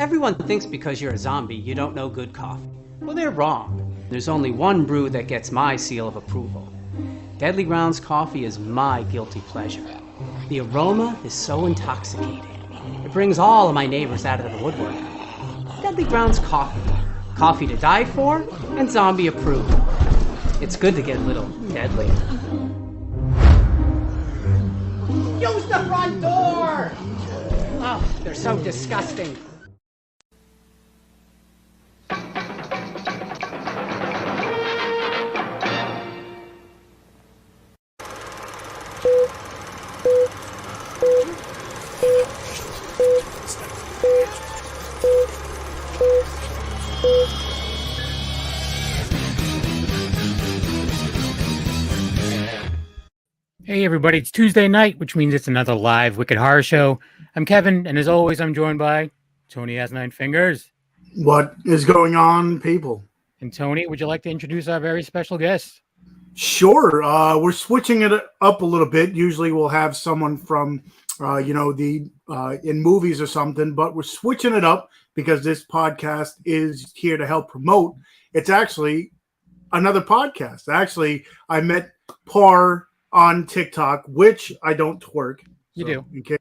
Everyone thinks because you're a zombie, you don't know good coffee. Well, they're wrong. There's only one brew that gets my seal of approval. Deadly Grounds coffee is my guilty pleasure. The aroma is so intoxicating. It brings all of my neighbors out of the woodwork. Deadly Grounds coffee. Coffee to die for and zombie approved. It's good to get a little deadly. Use the front door! Oh, they're so disgusting. Hey everybody, it's Tuesday night, which means it's another live Wicked Horror Show. I'm Kevin, and as always, I'm joined by Tony has 9 fingers. What is going on, people? And Tony, would you like to introduce our very special guest? Sure. We're switching it up a little bit. Usually we'll have someone from, in movies or something, but we're switching it up because this podcast is here to help promote. It's actually another podcast. Actually, I met Par on TikTok, which I don't twerk. You do. In case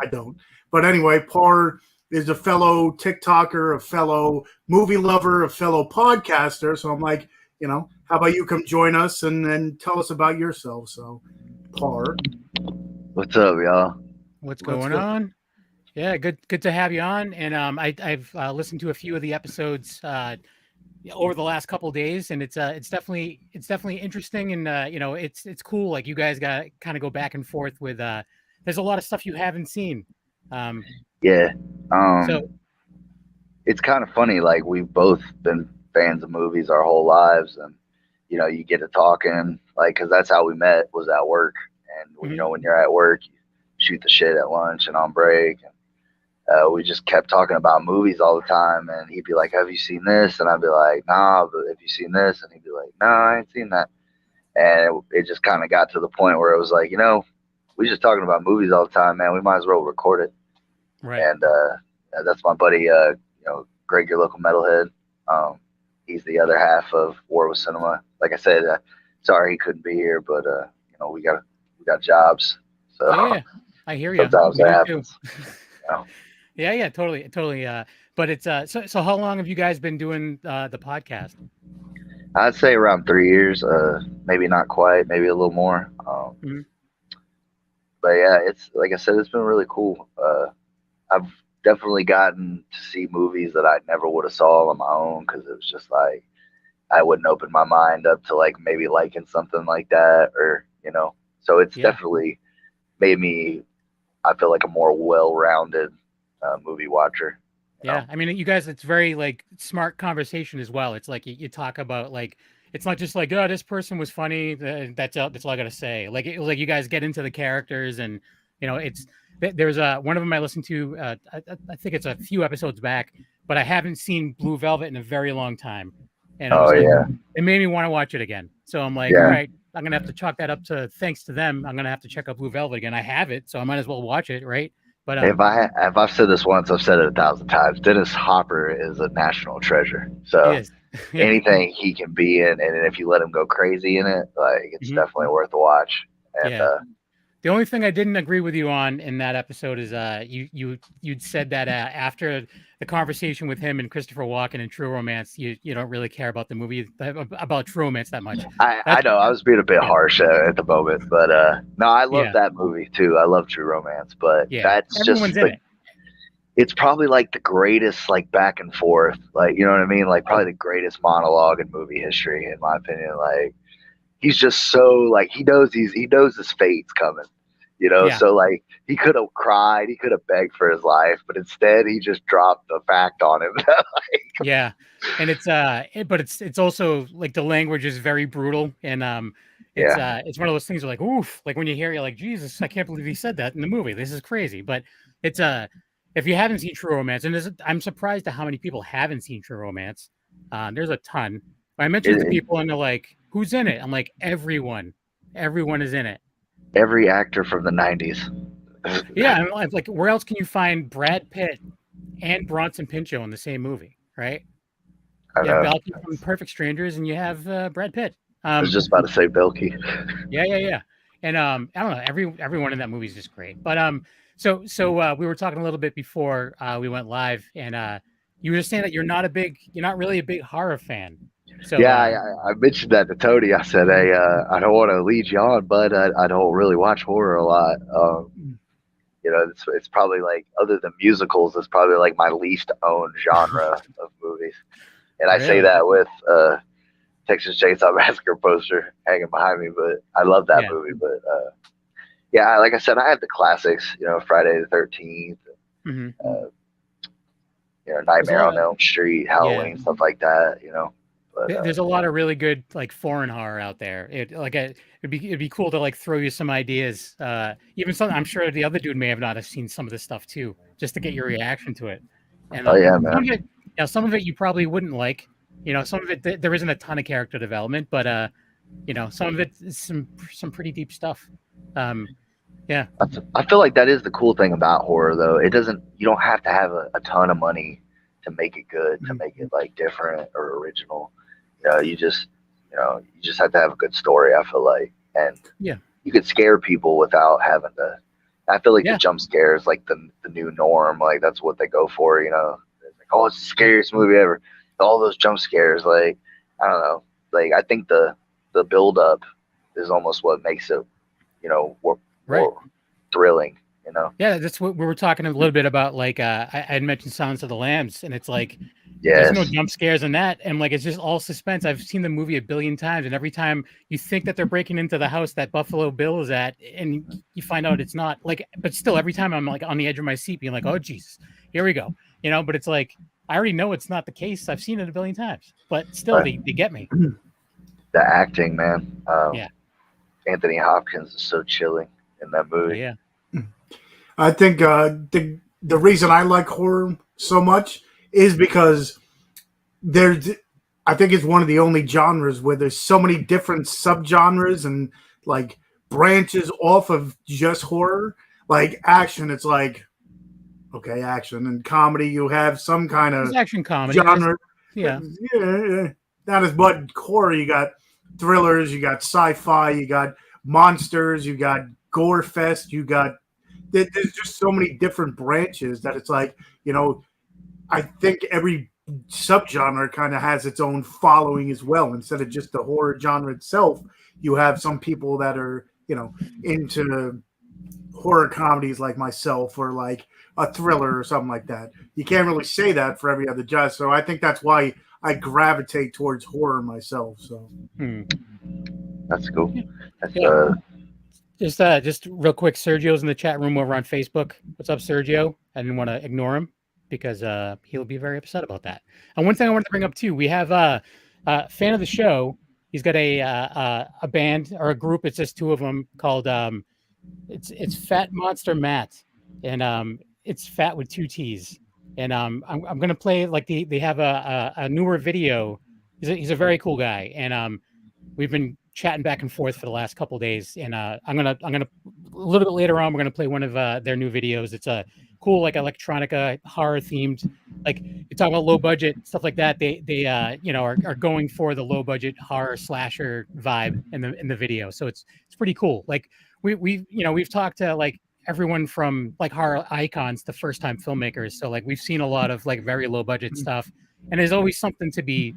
I don't. But anyway, Par is a fellow TikToker, a fellow movie lover, a fellow podcaster. So I'm like, how about you come join us and tell us about yourself? So, Par. What's up, y'all? What's going on? Yeah, good to have you on. And I've listened to a few of the episodes over the last couple of days, and it's definitely interesting, and it's cool. Like, you guys got kind of go back and forth with there's a lot of stuff you haven't seen. So it's kind of funny. Like, we've both been fans of movies our whole lives, and you get to talking, like, because that's how we met, was at work. And when you're at work, you shoot the shit at lunch and on break. And we just kept talking about movies all the time, and he'd be like, have you seen this? And I'd be like, nah, but have you seen this? And he'd be like, no, I ain't seen that. And it just kind of got to the point where it was like, we just talking about movies all the time, man. We might as well record it. Right. And that's my buddy, Greg, your local metalhead. He's the other half of War with Cinema. Like I said, sorry he couldn't be here, but we got jobs. So yeah, I hear you. Sometimes that happens. Yeah, totally. But it's so how long have you guys been doing the podcast? I'd say around 3 years, maybe not quite, maybe a little more. But yeah, it's like I said, it's been really cool. I've definitely gotten to see movies that I never would have saw on my own, because it was just like I wouldn't open my mind up to like maybe liking something like that, or So it's definitely made me, I feel like, a more well-rounded movie watcher. Yeah, I mean, you guys, it's very like smart conversation as well. It's like you talk about, like, it's not just like, oh, this person was funny. That's all I gotta say. Like, you guys get into the characters, and there's one of them I listened to. I think it's a few episodes back, but I haven't seen Blue Velvet in a very long time, and it made me want to watch it again. So I'm like, all right, I'm gonna have to chalk that up to, thanks to them, I'm gonna have to check out Blue Velvet again. I have it, so I might as well watch it, right? But if I've said this once, I've said it 1,000 times. Dennis Hopper is a national treasure. So anything he can be in, and if you let him go crazy in it, like, it's definitely worth a watch. And the only thing I didn't agree with you on in that episode is you'd said that after the conversation with him and Christopher Walken in True Romance, you don't really care about the movie, about True Romance that much. I know I was being a bit harsh at the moment, but no, I love that movie too. I love True Romance, but that's everyone's just in it. It's probably like the greatest, like, back and forth, like, you know what I mean? Like, probably the greatest monologue in movie history, in my opinion. Like, he's just so, like, he knows his fate's coming, So, like, he could have cried, he could have begged for his life, but instead he just dropped the fact on him. Yeah, and it's also like the language is very brutal, and it's one of those things where, like, oof, like when you hear, you're like, Jesus, I can't believe he said that in the movie. This is crazy. But it's if you haven't seen True Romance, and I'm surprised at how many people haven't seen True Romance. There's a ton. I mentioned it to people, and they're like, who's in it? I'm like, everyone is in it. Every actor from the 90s. Yeah, I'm like, where else can you find Brad Pitt and Bronson Pinchot in the same movie, right? I You have know. Balky from Perfect Strangers, and you have Brad Pitt. I was just about to say Belky. Yeah. And I don't know, everyone in that movie is just great. But so we were talking a little bit before we went live, and you were just saying that you're not really a big horror fan. So Yeah, I mentioned that to Tony. I said, hey, I don't want to lead you on, but I don't really watch horror a lot. It's probably like, other than musicals, it's probably like my least owned genre of movies. And I say that with Texas Chainsaw Massacre poster hanging behind me, but I love that movie. But yeah, like I said, I have the classics, Friday the 13th, Nightmare on Elm Street, Halloween, stuff like that, But, there's a lot of really good like foreign horror out there. It'd be cool to like throw you some ideas. Even some, I'm sure the other dude may have seen some of this stuff too, just to get your reaction to it. And man. Some of it you probably wouldn't like. Some of it there isn't a ton of character development, but some of it is some pretty deep stuff. Yeah. I feel like that is the cool thing about horror, though. You don't have to have a ton of money to make it good, to make it like different or original. You just have to have a good story, I feel like. And you could scare people without having to. I feel like the jump scare is like the new norm. Like, that's what they go for, It's like, oh, it's the scariest movie ever. All those jump scares, like, I don't know. Like, I think the build up is almost what makes it, more thrilling, Yeah, that's what we were talking a little bit about. Like, I had mentioned Silence of the Lambs, and it's like, there's no jump scares in that, and like, it's just all suspense. I've seen the movie a billion times, and every time you think that they're breaking into the house that Buffalo Bill is at, and you find out it's not. Like, but still, every time I'm like on the edge of my seat, being like, oh Jesus, here we go, But it's like, I already know it's not the case. I've seen it a billion times, but still, they get me. The acting, man. Anthony Hopkins is so chilling in that movie. Yeah. I think the reason I like horror so much is because I think it's one of the only genres where there's so many different subgenres and like branches off of just horror. Like action, it's like, okay, action, and comedy, you have some kind of action comedy genre. Yeah. Not as much horror. You got thrillers, you got sci-fi, you got monsters, you got gore fest, there's just so many different branches that it's like, I think every subgenre kind of has its own following as well. Instead of just the horror genre itself, you have some people that are, into horror comedies like myself, or like a thriller or something like that. You can't really say that for every other genre. So I think that's why I gravitate towards horror myself. So that's cool. Just real quick, Sergio's in the chat room over on Facebook. What's up, Sergio? I didn't want to ignore him because he'll be very upset about that. And one thing I wanted to bring up too, we have a fan of the show. He's got a band or a group. It's just two of them called it's Fat Monster Matt, and it's Fat with two T's. And I'm gonna play like they have a newer video. He's a very cool guy, and we've been chatting back and forth for the last couple of days. And I'm gonna a little bit later on, we're gonna play one of their new videos. It's a cool like electronica horror themed. Like, you talk about low budget stuff like that. They are going for the low budget horror slasher vibe in the video. So it's pretty cool. Like we've talked to like everyone from like horror icons to first time filmmakers. So like we've seen a lot of like very low budget stuff, and there's always something to be,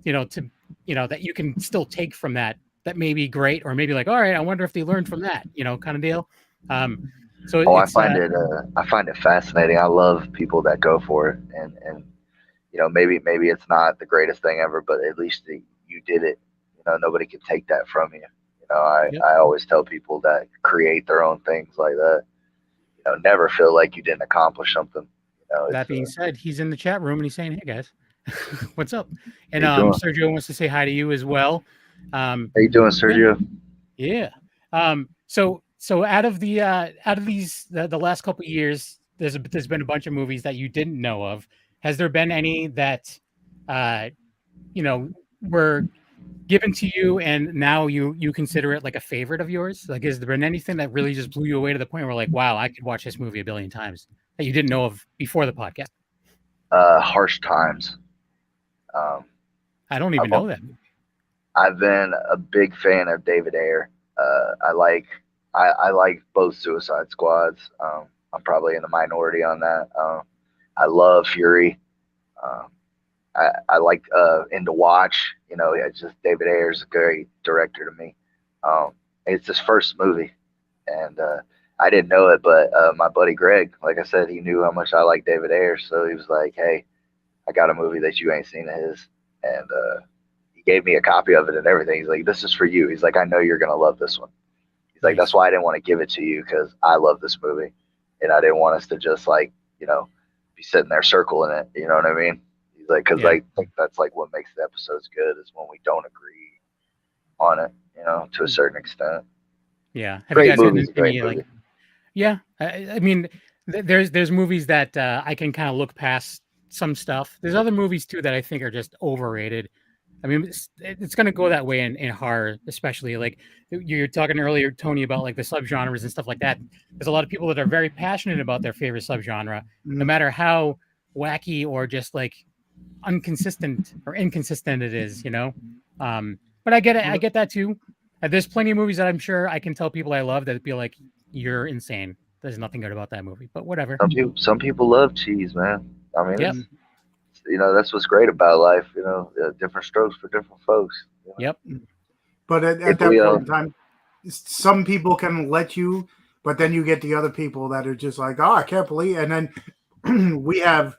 that you can still take from that may be great, or maybe like, all right, I wonder if they learned from that, kind of deal. I find it fascinating. I love people that go for it, and maybe it's not the greatest thing ever, but at least you did it. Nobody can take that from you. I always tell people that create their own things like that. Never feel like you didn't accomplish something. That being said, he's in the chat room and he's saying, "Hey guys, what's up?" And Sergio wants to say hi to you as well. How you doing, Sergio? Yeah. So out of these the last couple of years, there's been a bunch of movies that you didn't know of. Has there been any that were given to you and now you consider it like a favorite of yours? Like, has there been anything that really just blew you away to the point where like, wow, I could watch this movie a billion times that you didn't know of before the podcast? Harsh Times. I don't even know that. I've been a big fan of David Ayer. I like both Suicide Squads. I'm probably in the minority on that. I love Fury. Um, I like In the Watch. You know, it's just David Ayer's a great director to me. It's his first movie, and I didn't know it, but my buddy Greg, like I said, he knew how much I like David Ayer, so he was like, "Hey, I got a movie that you ain't seen of his," and he gave me a copy of it and everything. He's like, "This is for you." He's like, "I know you're gonna love this one." He's like, "That's why I didn't want to give it to you because I love this movie, and I didn't want us to just like be sitting there circling it." You know what I mean? He's like, "Because I think that's like what makes the episodes good is when we don't agree on it, to a certain extent." Yeah. Have Great you guys movie. had any like? Yeah, I mean, there's movies that I can kind of look past some stuff. There's other movies too that I think are just overrated. I mean, it's going to go that way in horror, especially like you're talking earlier, Tony, about like the subgenres and stuff like that. There's a lot of people that are very passionate about their favorite subgenre, no matter how wacky or just like inconsistent it is, But I get it. I get that too. There's plenty of movies that I'm sure I can tell people I love that'd be like, "You're insane. There's nothing good about that movie." But whatever. Some people love cheese, man. I mean, Yep. that's what's great about life. Different strokes for different folks. Yep. But at that point in time, some people can let you, but then you get the other people that are just like, "Oh, I can't believe." And then we have,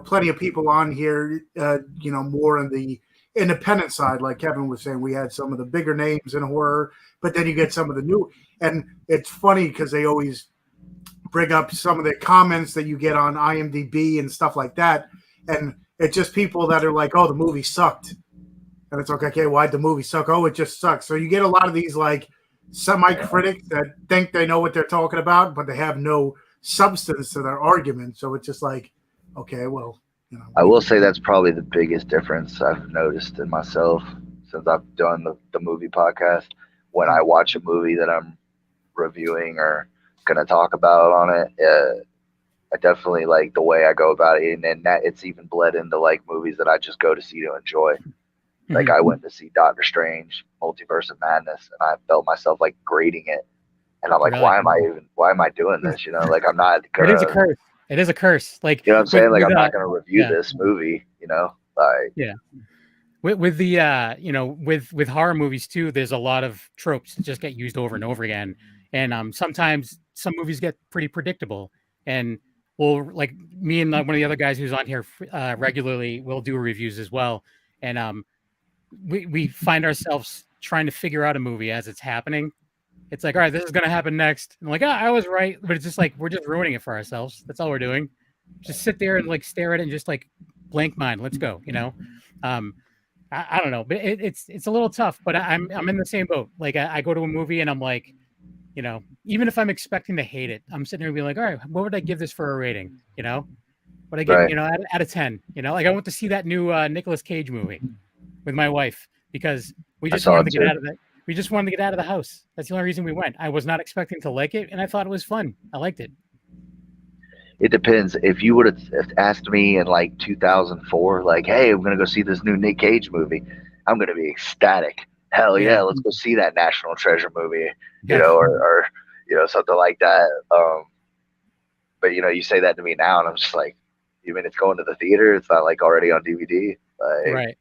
plenty of people on here, more on the independent side, like Kevin was saying. We had some of the bigger names in horror, but then you get some of the new. And it's funny because they always bring up some of the comments that you get on IMDb and stuff like that. And it's just people that are like, "Oh, the movie sucked." And it's like, okay, why'd the movie suck? Oh, it just sucks. So you get a lot of these like semi-critics that think they know what they're talking about, but they have no substance to their argument. So it's just like, okay, well, I will say that's probably the biggest difference I've noticed in myself since I've done the movie podcast. When I watch a movie that I'm reviewing or going to talk about on it, I definitely like the way I go about it. And that it's even bled into like movies that I just go to see to enjoy. Like I went to see Doctor Strange, Multiverse of Madness, and I felt myself like grading it. And I'm like, why am I doing this? Like I'm not gonna. It is a curse. It is a curse. Like, what I'm saying? Like I'm not gonna review this movie, like. Yeah. With the with horror movies too, there's a lot of tropes that just get used over and over again. And sometimes some movies get pretty predictable. And like me and one of the other guys who's on here regularly, will do reviews as well. And we find ourselves trying to figure out a movie as it's happening. It's like, all right, this is gonna happen next. And like, I was right, but it's just like we're just ruining it for ourselves. That's all we're doing. Just sit there and like stare at it and just like blank mind. Let's go. I don't know, but it's a little tough. But I'm in the same boat. Like I go to a movie and I'm like, even if I'm expecting to hate it, I'm sitting there and be like, all right, what would I give this for a rating? What I give, out of 10. Like I went to see that new Nicolas Cage movie with my wife because we just wanted to get out of that. We just wanted to get out of the house. That's the only reason we went. I was not expecting to like it, and I thought it was fun. I liked it. It depends. If you would have asked me in like 2004, like, "Hey, I'm gonna go see this new Nick Cage movie," I'm gonna be ecstatic. Hell yeah, let's go see that National Treasure movie, or something like that. But you say that to me now, and I'm just like, you mean it's going to the theater? It's not like already on DVD, like, right?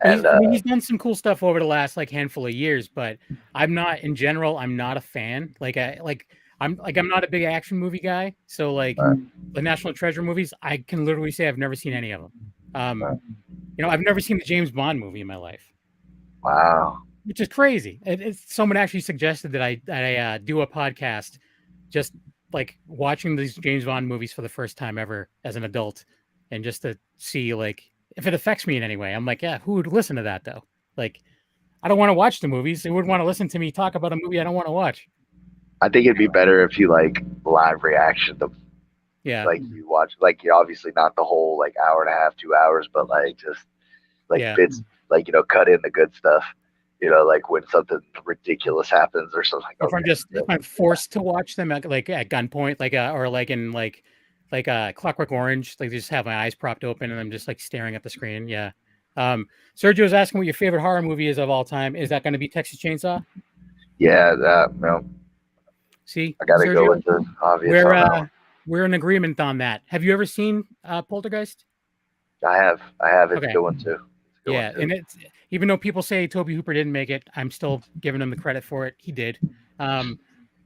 And he's done some cool stuff over the last like handful of years, but I'm not a fan. I'm not a big action movie guy. So like the National Treasure movies, I can literally say I've never seen any of them. I've never seen the James Bond movie in my life. Wow. Which is crazy. Someone actually suggested that I do a podcast just like watching these James Bond movies for the first time ever as an adult, and just to see like if it affects me in any way. I'm like, yeah, who would listen to that though? Like, I don't want to watch the movies. They wouldn't want to listen to me talk about a movie I don't want to watch. I think it'd be better if you like live reaction them. Yeah. Like you watch, like you're obviously not the whole like hour and a half, 2 hours, but like just like bits, like cut in the good stuff. Like when something ridiculous happens or something. If I'm forced to watch them at gunpoint, or like in like like Clockwork Orange. Like, just have my eyes propped open and I'm just like staring at the screen. Yeah. Sergio's asking what your favorite horror movie is of all time. Is that going to be Texas Chainsaw? Yeah, that, you know, See, I gotta go Sergio, with the obvious on that one. we're in agreement on that. Have you ever seen Poltergeist? I have. It's Okay. a good one too. It's a good Yeah, one too. and it's even though people say Tobe Hooper didn't make it, I'm still giving him the credit for it. He did.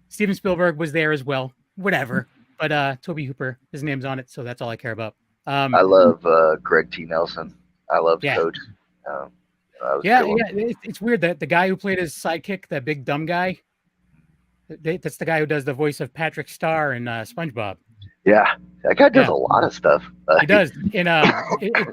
Steven Spielberg was there as well. Whatever. But Tobe Hooper, his name's on it, so that's all I care about. I love Greg T. Nelson. I love Yeah. Coach. That was a Yeah, good one. yeah. It's weird that the guy who played his sidekick, that big dumb guy, that's the guy who does the voice of Patrick Star in SpongeBob. Yeah, that guy does Yeah. a lot of stuff. He does. And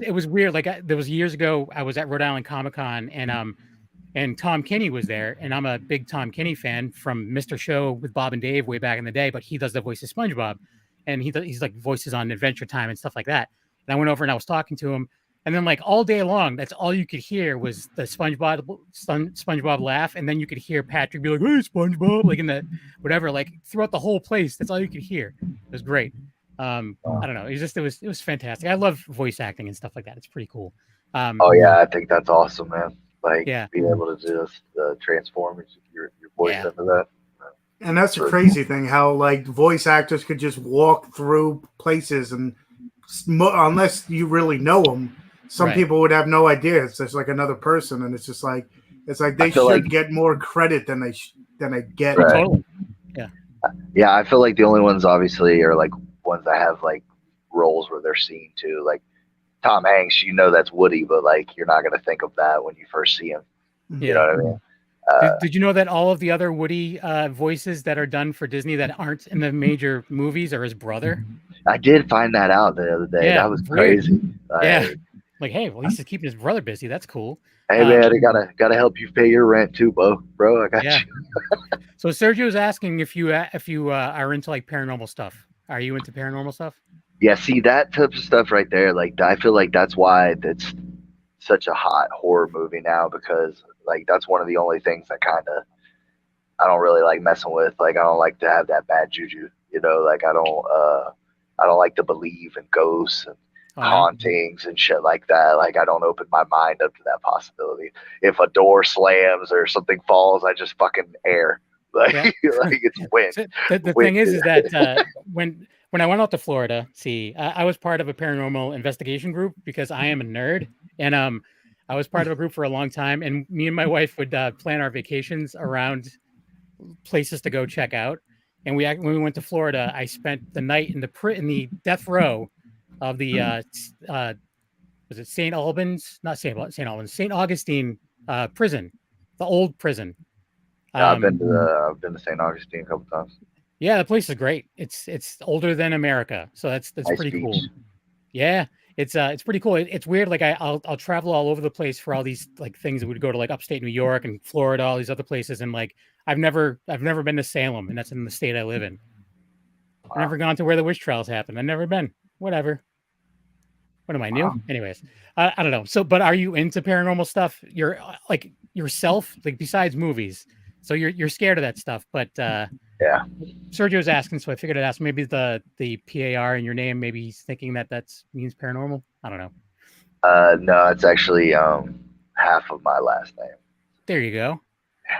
it was weird. Like there was years ago, I was at Rhode Island Comic Con, and Tom Kenny was there, and I'm a big Tom Kenny fan from Mr. Show with Bob and Dave way back in the day. But he does the voice of SpongeBob, and he's like voices on Adventure Time and stuff like that. And I went over and I was talking to him, and then like all day long, that's all you could hear was the SpongeBob laugh, and then you could hear Patrick be like, "Hey, SpongeBob," like in the whatever, like throughout the whole place. That's all you could hear. It was great. I don't know. It was fantastic. I love voice acting and stuff like that. It's pretty cool. Oh yeah, I think that's awesome, man. Like Yeah. being able to just transform your voice Yeah. into that. And that's a crazy thing, how like voice actors could just walk through places, and unless you really know them, some Right. people would have no idea. It's just like another person, and it's like they feel should like- get more credit than they get. Right. Totally. Yeah, I feel like the only ones obviously are like ones that have like roles where they're seen too. Like Tom Hanks, you know that's Woody, but like you're not gonna think of that when you first see him. You know what I mean? Did you know that all of the other Woody voices that are done for Disney that aren't in the major movies are his brother? I did find that out the other day. Yeah, That was it's weird. crazy. Yeah. Like, hey, well, at least he's keeping his brother busy. That's cool. Hey man, I gotta help you pay your rent too, bro. I got Yeah. you. So Sergio's asking if you are into like paranormal stuff. Are you into paranormal stuff? Yeah, see that type of stuff right there. Like I feel like that's why that's such a hot horror movie now, because like that's one of the only things that kind of I don't really like messing with. Like I don't like to have that bad juju, like I don't like to believe in ghosts and hauntings and shit like that. Like I don't open my mind up to that possibility. If a door slams or something falls, I just fucking air. Like, Yeah. like it's wind. So the Wind. thing is that when I went out to Florida, I was part of a paranormal investigation group because I am a nerd, and I was part of a group for a long time, and me and my wife would plan our vacations around places to go check out. And when we went to Florida, I spent the night in the death row of the was it St. Albans? Not St. Albans, St. Augustine prison, the old prison. I've been to St. Augustine a couple times. Yeah, the place is great. It's older than America, so that's Nice pretty beach. cool. Yeah, it's pretty cool. It's weird. Like I'll travel all over the place for all these like things that would go to like upstate New York and Florida, all these other places, and like I've never been to Salem, and that's in the state I live in. I've never gone to where the witch trials happen. I've never been. Whatever. What am I new? Anyways, I don't know. So, but are you into paranormal stuff? You're like yourself, like besides movies. So you're scared of that stuff, but Yeah. Sergio's asking, so I figured I'd ask. Maybe the PAR in your name, maybe he's thinking that means paranormal. I don't know. No, it's actually half of my last name. There you go.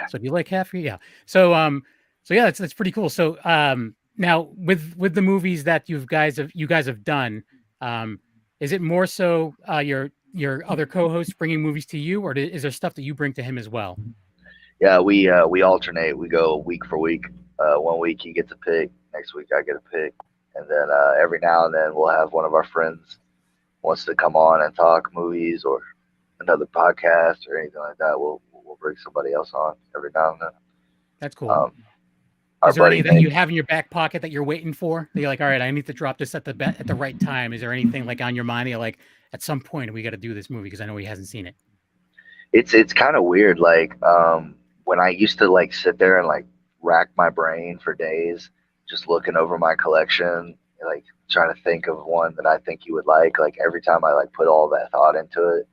So do you like half? Yeah. So yeah, that's pretty cool. So now with the movies that you guys have done, is it more so your other co-hosts bringing movies to you, or is there stuff that you bring to him as well? Yeah, we alternate. We go week for week. 1 week he gets a pick. Next week I get a pick, and then every now and then we'll have one of our friends wants to come on and talk movies or another podcast or anything like that. We'll bring somebody else on every now and then. That's cool. Is there any that you have in your back pocket that you're waiting for? That you're like, all right, I need to drop this at the right time. Is there anything like on your mind? You're like, at some point we got to do this movie because I know he hasn't seen it. It's kind of weird. Like when I used to like sit there and like rack my brain for days, just looking over my collection, like trying to think of one that I think he would like. Like every time I like put all that thought into it,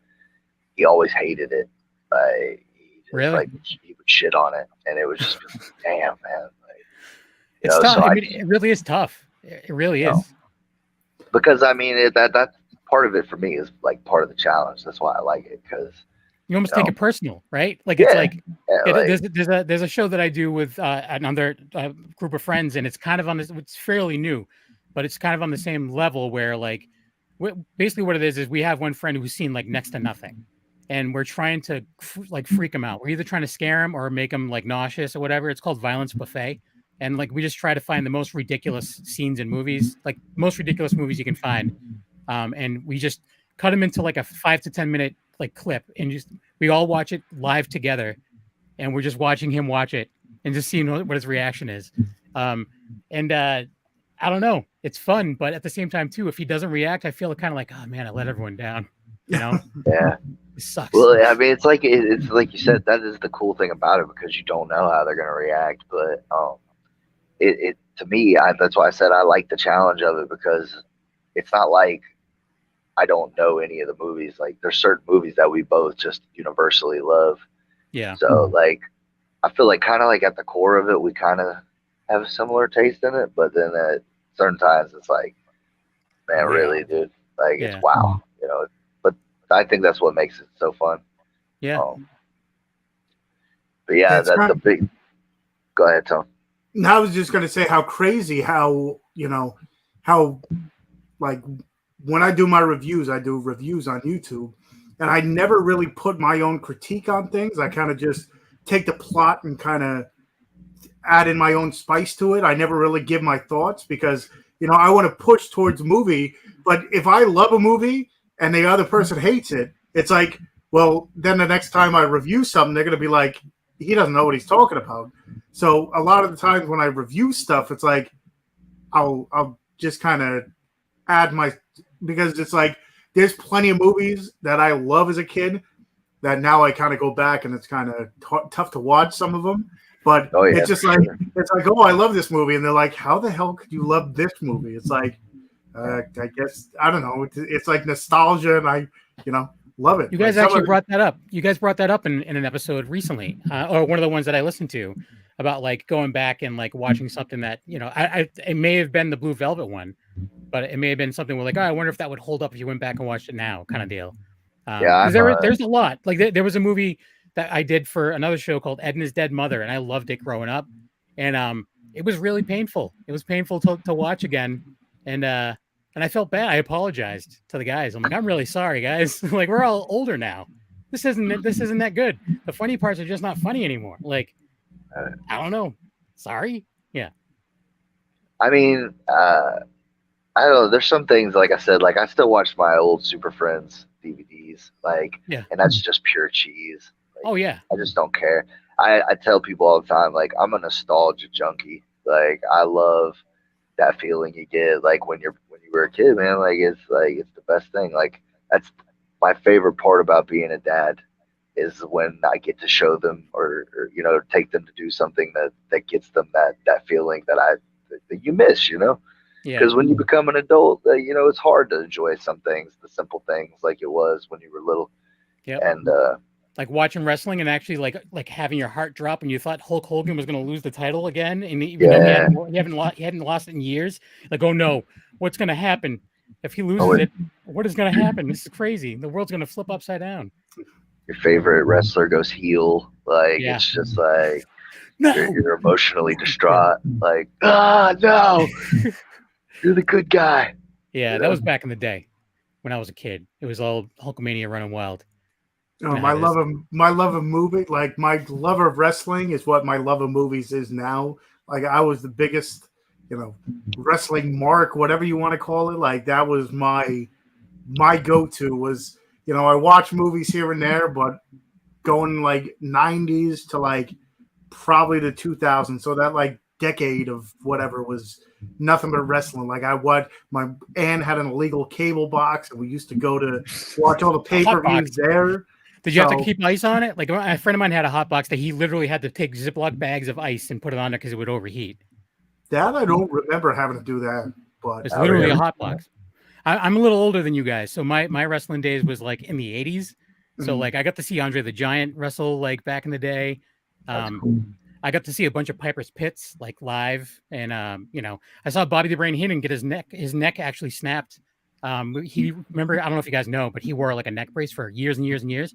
he always hated it. Like really, like he would shit on it, and it was just damn, man. Like, it's tough. so I mean, it really is tough. It really is. because I mean that's part of it for me is like part of the challenge. That's why I like it because You almost take it personal, right? Like yeah, it's like, yeah, like there's a show that I do with another group of friends, and it's kind of on this. It's fairly new, but it's kind of on the same level where like, basically what it is we have one friend who's seen like next to nothing, and we're trying to like freak him out. We're either trying to scare him or make him like nauseous or whatever. It's called Violence Buffet, and like we just try to find the most ridiculous scenes in movies, like most ridiculous movies you can find, and we just cut him into like a 5 to 10 minute like clip, and just we all watch it live together, and we're just watching him watch it and just seeing what his reaction is. And I don't know, it's fun, but at the same time too, if he doesn't react, I feel kind of like, oh man, I let everyone down, you know? yeah. It sucks. Well, I mean, it's like you said, that is the cool thing about it because you don't know how they're gonna react. But it to me, that's why I said I like the challenge of it because it's not like I don't know any of the movies. Like there's certain movies that we both just universally love. Yeah. So like, I feel like kind of like at the core of it, we kind of have a similar taste in it. But then at certain times, it's like, man, really, dude, like it's wow, But I think that's what makes it so fun. Yeah. But yeah, that's the big. Go ahead, Tom. I was just gonna say how crazy how like when I do my reviews, I do reviews on YouTube, and I never really put my own critique on things. I kind of just take the plot and kind of add in my own spice to it. I never really give my thoughts because I want to push towards a movie. But if I love a movie and the other person hates it, it's like, well, then the next time I review something, they're going to be like, he doesn't know what he's talking about. So a lot of the times when I review stuff, it's like I'll just kind of add because it's like there's plenty of movies that I love as a kid that now I kind of go back and it's kind of tough to watch some of them. But it's just like it's like, oh, I love this movie, and they're like, how the hell could you love this movie? It's like, I guess I don't know. It's like nostalgia, and I love it. You guys actually brought that up. You guys brought that up in an episode recently, or one of the ones that I listened to about like going back and like watching something that it may have been the Blue Velvet one, but it may have been something where like, oh, I wonder if that would hold up if you went back and watched it now, kind of deal. Because there's a lot. Like there was a movie that I did for another show called Edna's Dead Mother, and I loved it growing up, and it was really painful. It was painful to watch again, and I felt bad. I apologized to the guys. I'm like, I'm really sorry, guys. Like we're all older now. This isn't that good. The funny parts are just not funny anymore. Like I don't know. Sorry. Yeah. I mean, I don't know. There's some things, like I said, like I still watch my old Super Friends DVDs, like, and that's just pure cheese. Like, oh yeah. I just don't care. I tell people all the time, like I'm a nostalgia junkie. Like I love that feeling you get, like when you were a kid, man. Like it's the best thing. Like that's my favorite part about being a dad is when I get to show them or take them to do something that gets them that feeling that you miss, Because when you become an adult, it's hard to enjoy some things, the simple things like it was when you were little. Yeah. And like watching wrestling and actually like having your heart drop and you thought Hulk Hogan was going to lose the title again, and even though he hadn't lost it in years, like, oh no, what's going to happen if he loses it? What is going to happen? This is crazy. The world's going to flip upside down. Your favorite wrestler goes heel, like it's just like you're emotionally distraught, like no, you're the good guy. Yeah, that was back in the day when I was a kid. It was all Hulkamania running wild. My love of movie, like my love of wrestling is what my love of movies is now. Like I was the biggest, wrestling mark, whatever you want to call it. Like that was my go-to was, I watch movies here and there, but going like 90s to like probably the 2000s. So that like decade of whatever was nothing but wrestling. Like my aunt had an illegal cable box and we used to go to watch all the pay-per-views there. Did you have to keep ice on it? Like a friend of mine had a hot box that he literally had to take Ziploc bags of ice and put it on there because it would overheat. That I don't remember having to do that, but it's literally a hot box. I'm a little older than you guys, so my wrestling days was like in the 80s. So like I got to see Andre the Giant wrestle like back in the day. Cool. I got to see a bunch of Piper's Pits like live, and I saw Bobby the Brain Heenan get his neck actually snapped. He remember, I don't know if you guys know, but he wore like a neck brace for years and years and years.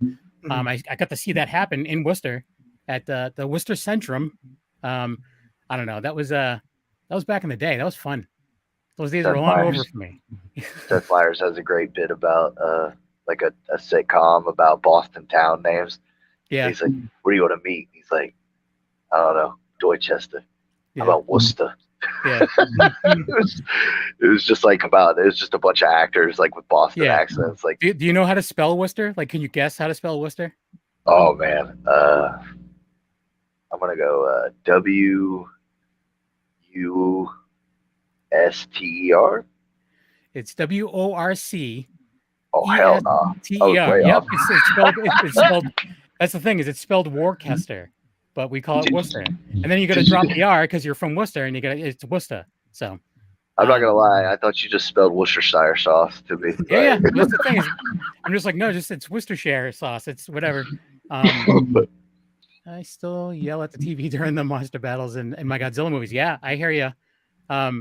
I got to see that happen in Worcester at the Worcester Centrum. I don't know. That was back in the day. That was fun. Those days are long over for me. Seth Meyers has a great bit about like a sitcom about Boston town names. Yeah. He's like, where do you want to meet? He's like, I don't know, Dorchester. Yeah. How about Worcester? Yeah. it was just like it was just a bunch of actors like with Boston accents. Like, do you know how to spell Worcester? Like, can you guess how to spell Worcester? Oh man, I'm gonna go WUSTER. It's WORC. Oh hell no! TER. Yep, it's spelled. It's spelled. That's the thing, is it's spelled Worcester, but we call it Worcester. And then you got to drop the R because you're from Worcester, and it's Worcester. So I'm not gonna lie, I thought you just spelled Worcestershire sauce to me. Yeah. That's the thing. I'm just like, no, it's Worcestershire sauce. It's whatever. I still yell at the TV during the monster battles in my Godzilla movies. Yeah, I hear you. Yeah,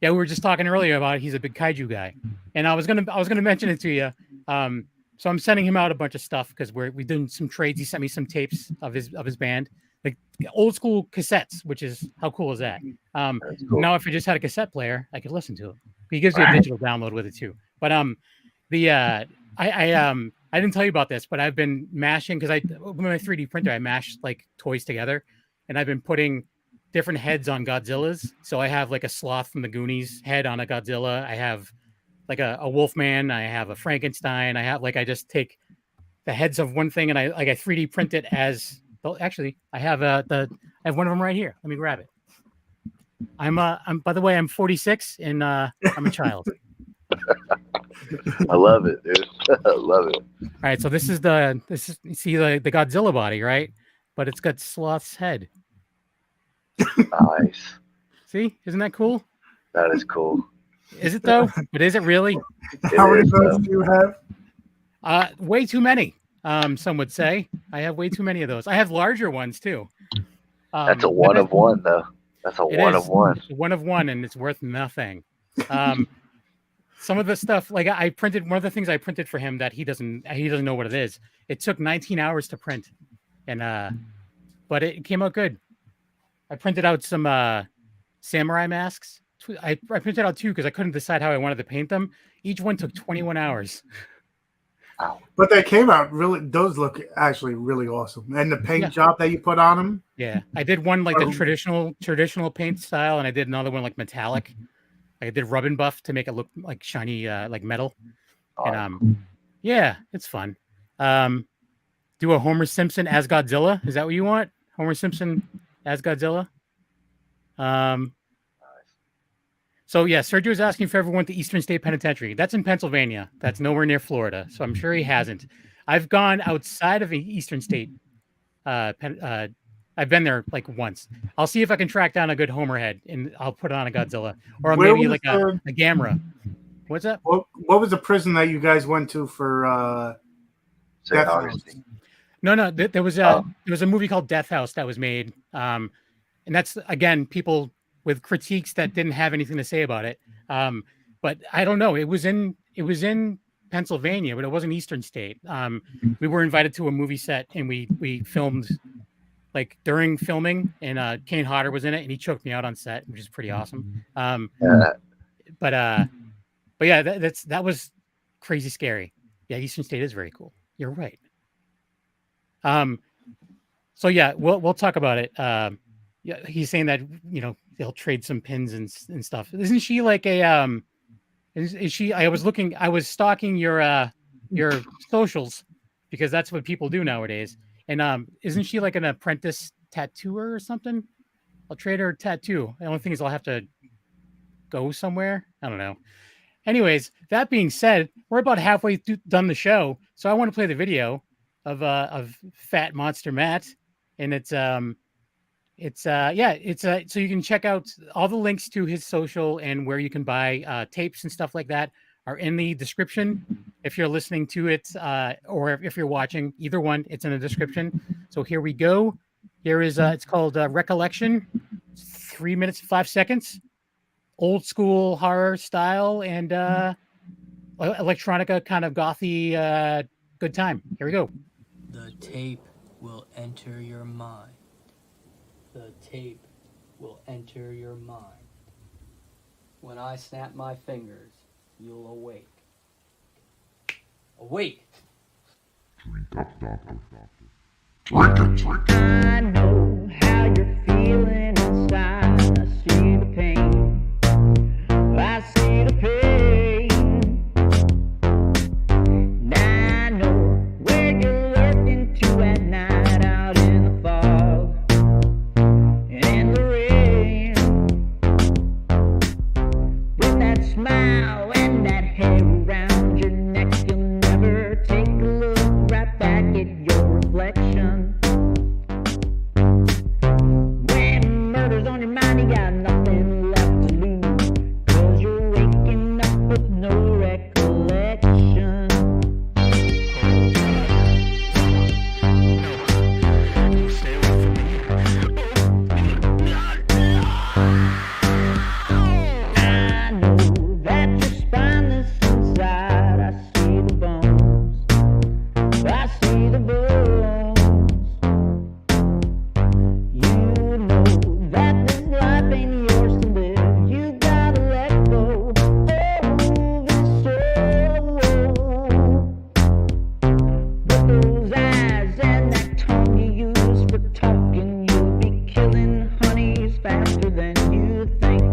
we were just talking earlier about he's a big kaiju guy, and I was gonna mention it to you. So I'm sending him out a bunch of stuff because we're doing some trades. He sent me some tapes of his band, like old school cassettes, which is, how cool is that? Cool. Now if I just had a cassette player, I could listen to it. He gives you a digital download with it too. But I didn't tell you about this, but I've been mashing, because with my 3D printer, I mash like toys together, and I've been putting different heads on Godzillas. So I have like a sloth from the Goonies head on a Godzilla. I have like a Wolfman. I have a Frankenstein. I just take the heads of one thing and I 3D print it as. Well, actually, I have I have one of them right here. Let me grab it. I'm by the way, I'm 46 and I'm a child. I love it, dude. I love it. All right, so this is you see the Godzilla body, right? But it's got Sloth's head. Nice. See, isn't that cool? That is cool. Is it though? But is it really? How many votes do you have? Way too many. Some would say I have way too many of those. I have larger ones too. That's a one of one, though. That's a one of one. It's a one of one, and it's worth nothing. Some of the stuff, like I printed, one of the things I printed for him that he doesn't know what it is. It took 19 hours to print, and but it came out good. I printed out some samurai masks. I printed out 2 because I couldn't decide how I wanted to paint them. Each one took 21 hours. But they came out really. Those look actually really awesome, and the paint job that you put on them. Yeah, I did one like the traditional paint style, and I did another one like metallic. I did rub and buff to make it look like shiny, like metal. And yeah, it's fun. Do a Homer Simpson as Godzilla. Is that what you want? Homer Simpson as Godzilla. So yeah, Sergio's asking if everyone went to Eastern State Penitentiary. That's in Pennsylvania. That's nowhere near Florida. So I'm sure he hasn't. I've gone outside of the Eastern State. I've been there like once. I'll see if I can track down a good Homer head and I'll put it on a Godzilla, or maybe like a Gamera. What's that? What was the prison that you guys went to for Death House? No. There was a movie called Death House that was made. And that's, again, people with critiques that didn't have anything to say about it. But I don't know. It was in Pennsylvania, but it wasn't Eastern State. We were invited to a movie set and we filmed like during filming, and Kane Hodder was in it and he choked me out on set, which is pretty awesome. But yeah, that was crazy scary. Yeah, Eastern State is very cool. You're right. So yeah, we'll talk about it. Yeah, he's saying that, they'll trade some pins and stuff. Isn't she like a is she? I was stalking your socials because that's what people do nowadays. And isn't she like an apprentice tattooer or something? I'll trade her a tattoo. The only thing is I'll have to go somewhere. I don't know. Anyways, that being said, we're about halfway done the show, so I want to play the video of Fat Monster Matt, and it's so you can check out all the links to his social and where you can buy tapes and stuff like that are in the description. If you're listening to it or if you're watching, either one, it's in the description. So here we go. Here is it's called Recollection. 3 minutes 5 seconds. Old school horror style and electronica kind of gothy. Good time. Here we go. The tape will enter your mind. The tape will enter your mind. When I snap my fingers, you'll awake. Awake! I know how you're feeling inside. I see the pain. I see the pain. Now I know where you're lurking to at night, out in the fog and in the rain. With that smile and that hair around your neck, you'll never take a look right back at your reflection. When murder's on your mind, you got nothing left to lose, 'cause you're waking up with no recollection. I know that you're spineless inside. I see the bones. I see the bones. You know that this life ain't yours to live. You gotta let go of this soul. But those eyes and that tongue you use for talking, you'll be killing honeys faster than you think.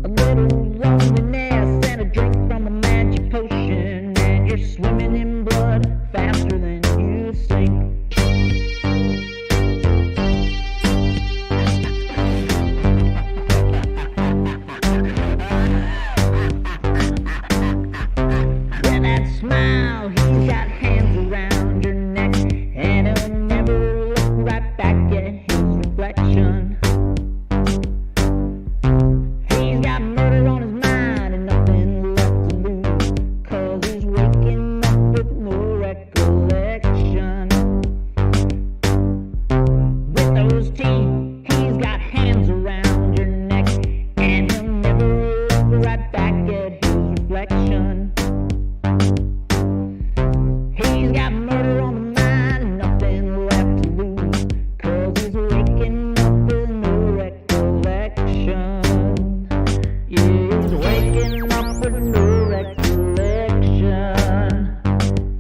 A little loneliness and a drink from a magic potion, and you're swimming in blood faster than you sink. With that smile, he's got hands around your neck, and he'll never look right back at his reflection. He's got murder on his mind and nothing left to lose, 'cause he's waking up with no recollection. With those teeth, he's got hands around your neck, and he'll never look right back at his reflection. He's got murder on the mind and nothing left to lose, 'cause he's waking up with no recollection. Yeah, he's waking up with no recollection. Yeah,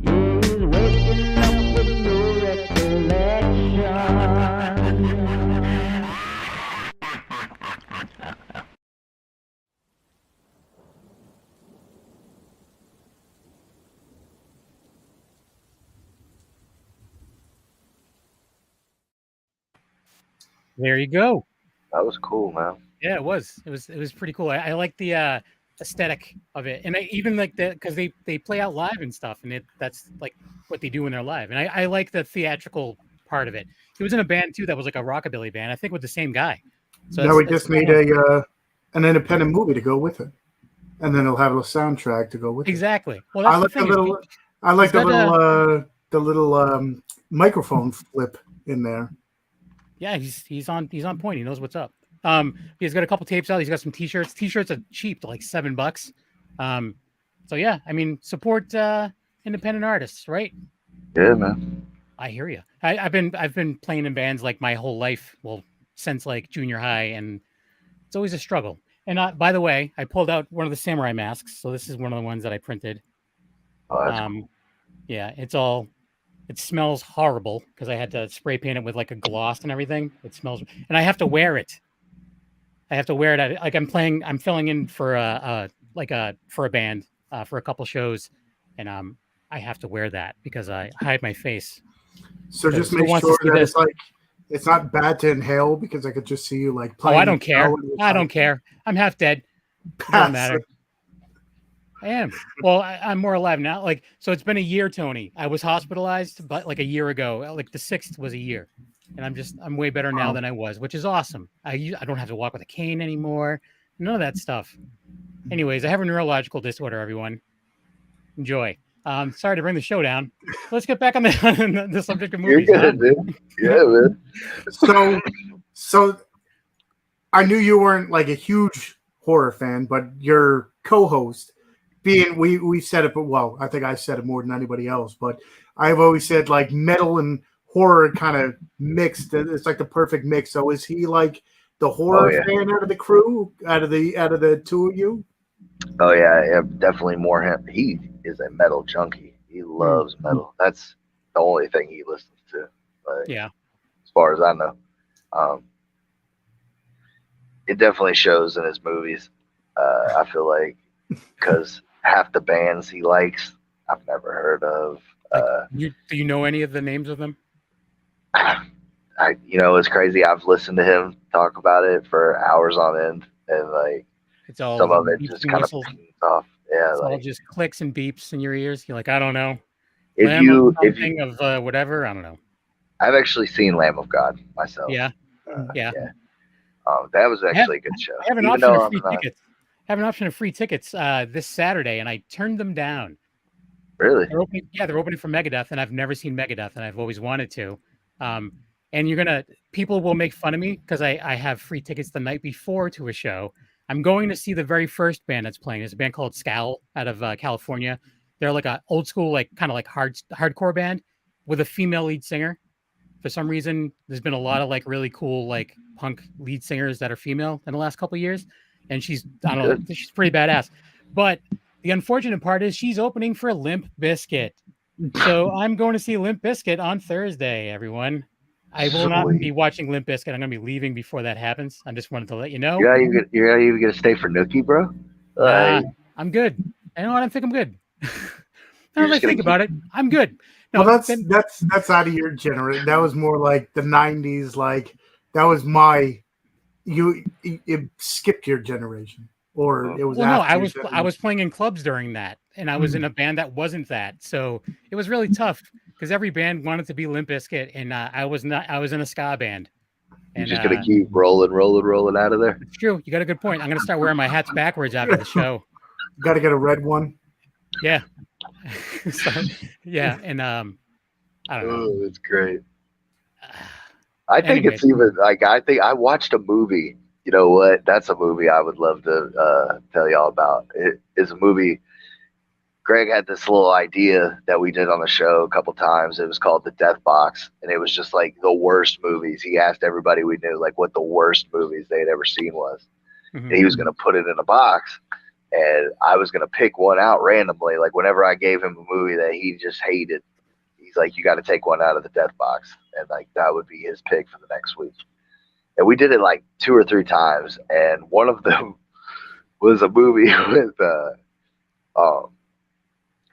he's waking up with no recollection. There you go. That was cool, man. Yeah, it was. It was pretty cool. I like the aesthetic of it, and I even like that because they play out live and stuff, and that's like what they do when they're live. And I like the theatrical part of it. He was in a band too that was like a rockabilly band, I think, with the same guy. So Now we it's just need an independent movie to go with it, and then it'll have a soundtrack to go with it. exactly. Well, that's I like the thing. the little microphone flip in there. Yeah, he's on point. He knows what's up. He's got a couple tapes out. He's got some t-shirts. T-shirts are cheap, like $7. So yeah, I mean, support independent artists, right? Yeah, man. I hear you. I've been playing in bands like my whole life. Well, since like junior high, and it's always a struggle. And by the way, I pulled out one of the samurai masks. So this is one of the ones that I printed. Oh, that's cool. Yeah, it smells horrible because I had to spray paint it with like a gloss and everything. It smells, and I have to wear it. Like I'm filling in for a band for a couple shows, and I have to wear that because I hide my face. So just make sure that it's not bad to inhale, because I could just see you like playing. Oh, I don't care. I don't care. I'm half dead. It doesn't matter. I am. Well, I'm more alive now. Like, so it's been a year, Tony. I was hospitalized, but like a year ago, like the 6th was a year. And I'm way better now than I was, which is awesome. I don't have to walk with a cane anymore. None of that stuff. Anyways, I have a neurological disorder, everyone. Enjoy. Sorry to bring the show down. Let's get back on the subject of You're movies. good, dude. Yeah, man. So I knew you weren't like a huge horror fan, but your co-host, being we said it, but well, I think I said it more than anybody else. But I've always said like metal and horror kind of mixed. It's like the perfect mix. So is he like the horror fan out of the crew, out of the two of you? Oh yeah, definitely more him. He is a metal junkie. He loves metal. That's the only thing he listens to. Like, Yeah. As far as I know, it definitely shows in his movies. I feel like because half the bands he likes, I've never heard of. Do you know any of the names of them? It's crazy. I've listened to him talk about it for hours on end, and like It's all some of it beeps just and kind of whistles. peels off. Yeah, It's all like just clicks and beeps in your ears. You're like, I don't know. if you of whatever, I don't know. I've actually seen Lamb of God myself. Yeah. Yeah. That was actually a good show. I have an option of free tickets. I have an option of free tickets this Saturday, and I turned them down. Really? They're opening for Megadeth, and I've never seen Megadeth, and I've always wanted to. And people will make fun of me because I have free tickets the night before to a show. I'm going to see the very first band that's playing. It's a band called Scowl out of California. They're like a old school, like kind of like hardcore band with a female lead singer. For some reason, there's been a lot of like really cool like punk lead singers that are female in the last couple of years, and she's pretty badass. But the unfortunate part is she's opening for Limp Bizkit, so I'm going to see Limp Bizkit on Thursday. Everyone, I will not be watching Limp Bizkit. I'm going to be leaving before that happens. I just wanted to let you know. You're even gonna stay for Nookie, bro? I'm good. I know what I think. I'm good. Now that I think about it, I'm good. No, well, that's out of your generation. That was more like the '90s. Like that was it skipped your generation, or it was. Well, no, I was playing in clubs during that, and I was in a band that wasn't that. So it was really tough because every band wanted to be Limp Bizkit, and I was not. I was in a ska band. You're just gonna keep rolling out of there. It's true. You got a good point. I'm gonna start wearing my hats backwards after the show. Got to get a red one. Yeah. So, yeah, and I don't know. Oh, that's great. I think it's even like I watched a movie. You know what? That's a movie I would love to tell y'all about. It is a movie. Greg had this little idea that we did on the show a couple times. It was called The Death Box, and it was just like the worst movies. He asked everybody we knew like what the worst movies they'd ever seen was. Mm-hmm. And he was going to put it in a box. And I was going to pick one out randomly. Like whenever I gave him a movie that he just hated, he's like, you got to take one out of the death box. And like, that would be his pick for the next week. And we did it like 2 or 3 times. And one of them was a movie with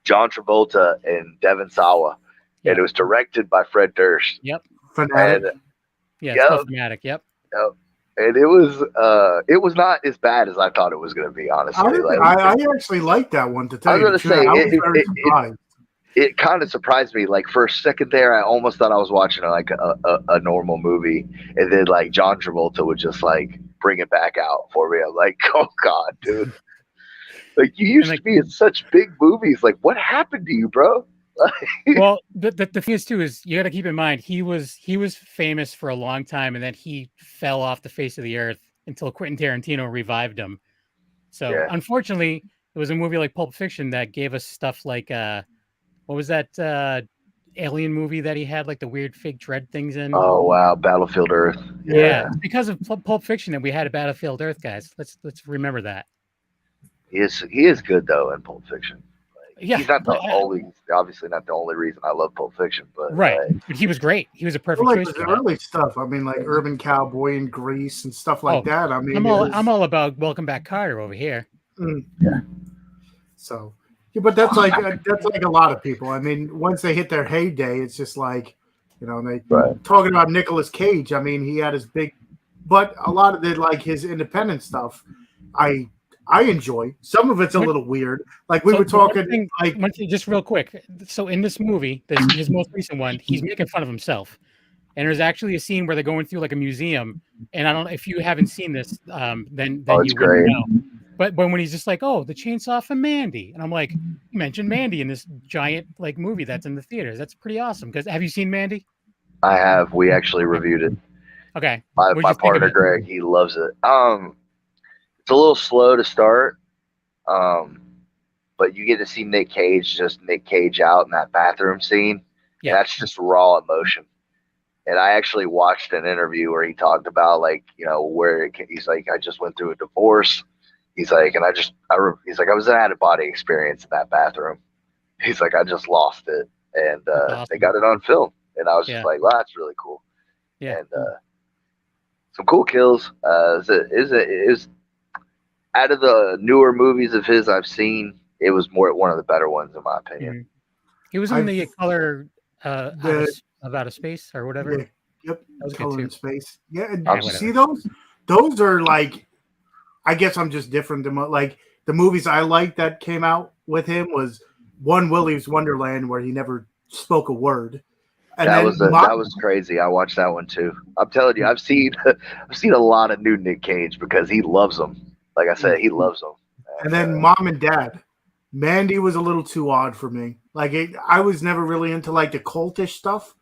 John Travolta and Devin Sawa. Yep. And it was directed by Fred Durst. Yep. Fanatic. It's called Fanatic. Yep. And it was not as bad as I thought it was going to be, honestly. I actually liked that one, to tell you the truth. I was very surprised. It kind of surprised me. Like for a second there, I almost thought I was watching like a normal movie, and then like John Travolta would just like bring it back out for me. I'm like, oh God, dude! Like you used to be in such big movies. Like what happened to you, bro? Well, the thing is too is you got to keep in mind he was famous for a long time, and then he fell off the face of the earth until Quentin Tarantino revived him. So unfortunately, it was a movie like Pulp Fiction that gave us stuff like what was that alien movie that he had like the weird fake dread things in? Oh wow, Battlefield Earth. Yeah, because of Pulp Fiction that we had a Battlefield Earth, guys. Let's remember that. He is good though in Pulp Fiction. Yeah, he's not obviously not the only reason I love Pulp Fiction, but but he was great. He was a perfect choice. Like the early stuff. I mean, like Urban Cowboy and Grease and stuff like that. I mean, I'm all about Welcome Back, Kotter over here. Yeah. So, but that's like a lot of people. I mean, once they hit their heyday, it's just like, they talking about Nicolas Cage. I mean, he had his big, but a lot of his independent stuff, I enjoy. Some of it's a little weird. Like we were talking, just real quick. So in this movie, his most recent one, he's making fun of himself, and there's actually a scene where they're going through like a museum. And I don't know if you haven't seen this, then you wouldn't know. but when he's just like, oh, the chainsaw for Mandy, and I'm like, you mentioned Mandy in this giant like movie that's in the theaters. That's pretty awesome. Because have you seen Mandy? I have. We actually reviewed it. Okay. My What'd you think of partner it? Greg, he loves it. It's a little slow to start. But you get to see Nick Cage out in that bathroom scene. Yeah. And that's just raw emotion. And I actually watched an interview where he talked about like, he's like, I just went through a divorce. He's like, and he's like, I was an out of body experience in that bathroom. He's like, I just lost it. And awesome. They got it on film. And I was Yeah. just like, well, that's really cool. Yeah. And some cool kills. Is out of the newer movies of his I've seen, it was one of the better ones in my opinion. Mhm. He was in the Color Out of Space or whatever. Yeah, yep, That was good Color too. in Space. Yeah, whatever. see those? Those are like, I guess I'm just different than like the movies I liked that came out with him was one Willy's Wonderland where he never spoke a word. And that then was crazy. I watched that one too. I'm telling you, I've seen a lot of new Nick Cage because he loves them. Like I said, he loves them. And then Mom and Dad. Mandy was a little too odd for me. Like I was never really into like the cultish stuff.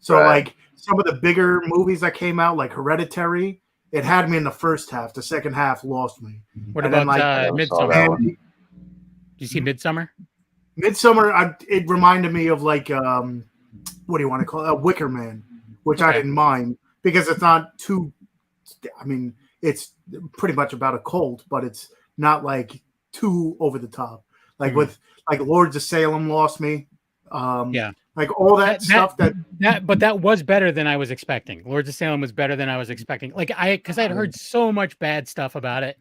So Right. like some of the bigger movies that came out, like Hereditary, it had me in the first half. The second half lost me. What And about then, like, I never saw Midsummer? that one. Did you see Midsummer? Midsummer, it reminded me of like what do you want to call it? A Wicker Man, which I Okay. didn't mind because it's not too. I mean, it's pretty much about a cult, but it's not like too over the top. Like with like Lords of Salem lost me. Yeah. Like all that stuff that but that was better than I was expecting. Lords of Salem was better than I was expecting. Like because I'd heard so much bad stuff about it.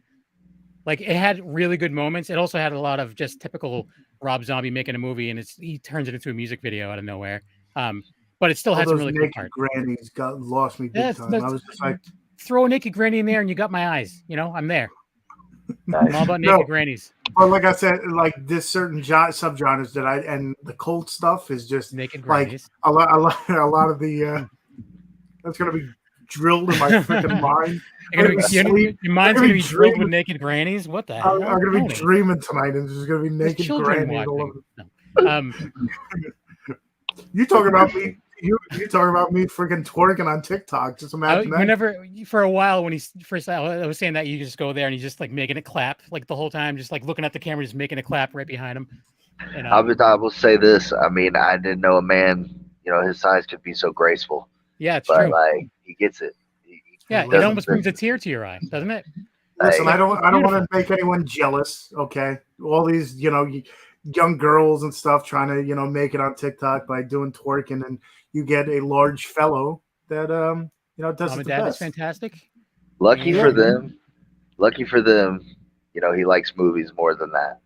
Like it had really good moments. It also had a lot of just typical Rob Zombie making a movie, and he turns it into a music video out of nowhere. But it still all had some those really cool naked parts. grannies lost me big time. I was just like, throw a naked granny in there, and you got my eyes. I'm there. Nice. I'm all about naked grannies. but like I said, like this certain subgenres that and the cult stuff is just Naked like grannies. a lot of the that's gonna be drilled in my freaking mind. Your mind's gonna be drilled with naked grannies. What the hell? I'm gonna be Tony? dreaming tonight, and there's gonna be There's naked children grannies all watching. over. No. You talking about me? You talking about me freaking twerking on TikTok? Just imagine that. Whenever for a while when he first, I was saying that you just go there and he's just like making it clap like the whole time, just like looking at the camera, just making it clap right behind him. And, I will say this. I mean, I didn't know a man, his size could be so graceful. Yeah, it's But true. like, he gets it. Yeah, it almost brings a tear to your eye, doesn't it? Listen, Hey. I don't want to make anyone jealous. Okay, all these young girls and stuff trying to make it on TikTok by doing twerking, and you get a large fellow that does Mom it the and Dad is best. fantastic. Lucky Yeah. for them. Lucky for them. He likes movies more than that.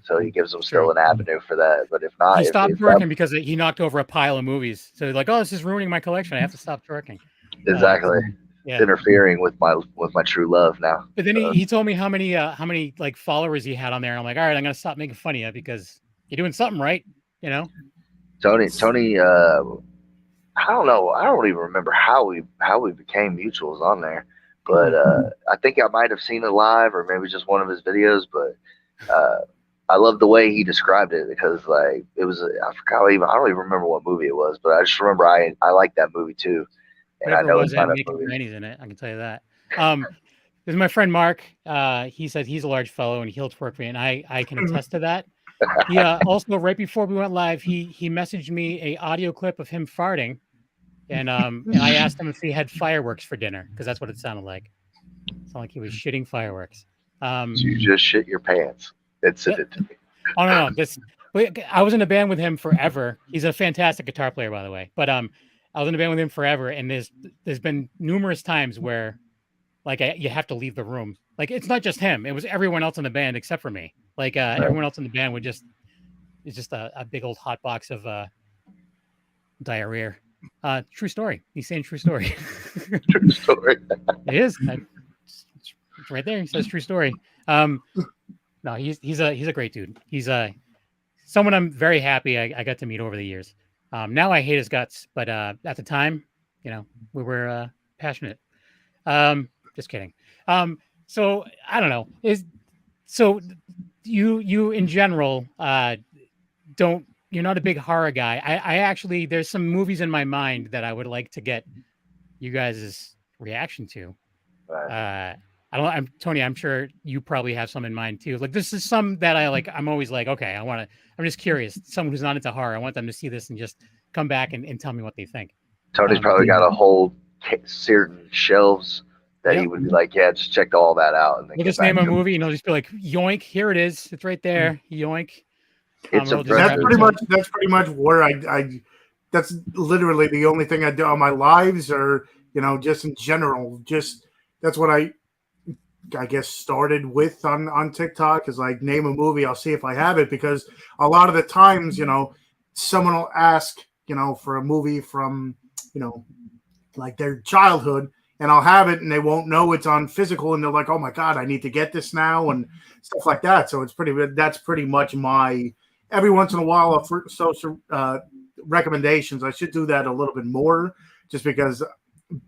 So he gives them still an avenue for that. But if not, He stopped twerking because he knocked over a pile of movies. So he's like, "Oh, this is ruining my collection. I have to stop twerking." Exactly. Yeah. It's interfering with my true love now. But then he told me how many like followers he had on there, and I'm like, all right, I'm gonna stop making fun of you because you're doing something right, Tony, I don't know. I don't even remember how we became mutuals on there, but I think I might have seen it live or maybe just one of his videos. But I love the way he described it because like it was. I don't even remember what movie it was, but I just remember I liked that movie too. And Whatever I know it was, it's it had not a naked movie. grannies in it. I can tell you that. This is my friend Mark. He said he's a large fellow and he'll twerk me, and I can attest to that. Yeah. Also, right before we went live, he messaged me a audio clip of him farting, and I asked him if he had fireworks for dinner because that's what it sounded like. It sounded like he was shitting fireworks. You just shit your pants and send it to me. Oh no, I was in a band with him forever. He's a fantastic guitar player, by the way. But I was in a band with him forever, and there's been numerous times where like you have to leave the room. Like it's not just him; it was everyone else in the band except for me. Like everyone else in the band it's just a big old hot box of diarrhea. True story. He's saying true story. True story. It is. It's right there. He says true story. No, he's a great dude. He's someone I'm very happy I got to meet over the years. Now I hate his guts, but at the time, we were passionate. Just kidding. So I don't know. So you in general you're not a big horror guy. I actually, there's some movies in my mind that I would like to get you guys' reaction to. Right. I'm Tony, I'm sure you probably have some in mind too. Like this is some that I like, I'm always like, okay, I'm just curious. Someone who's not into horror, I want them to see this and just come back and tell me what they think. Tony's probably got a whole certain shelves that he Yep. would be like, yeah, just check all that out. And then We'll get just back name a to movie and he'll just be like, yoink, here it is. It's right there. Yoink. It's We'll just impressive. grab it. That's pretty much where I that's literally the only thing I do on my lives, or just in general. Just that's what I guess started with on TikTok, is like, name a movie, I'll see if I have it, because a lot of the times, someone will ask, for a movie from, like their childhood, and I'll have it and they won't know it's on physical, and they're like, oh my God, I need to get this now, and stuff like that. So that's pretty much my, every once in a while, for social recommendations. I should do that a little bit more, just because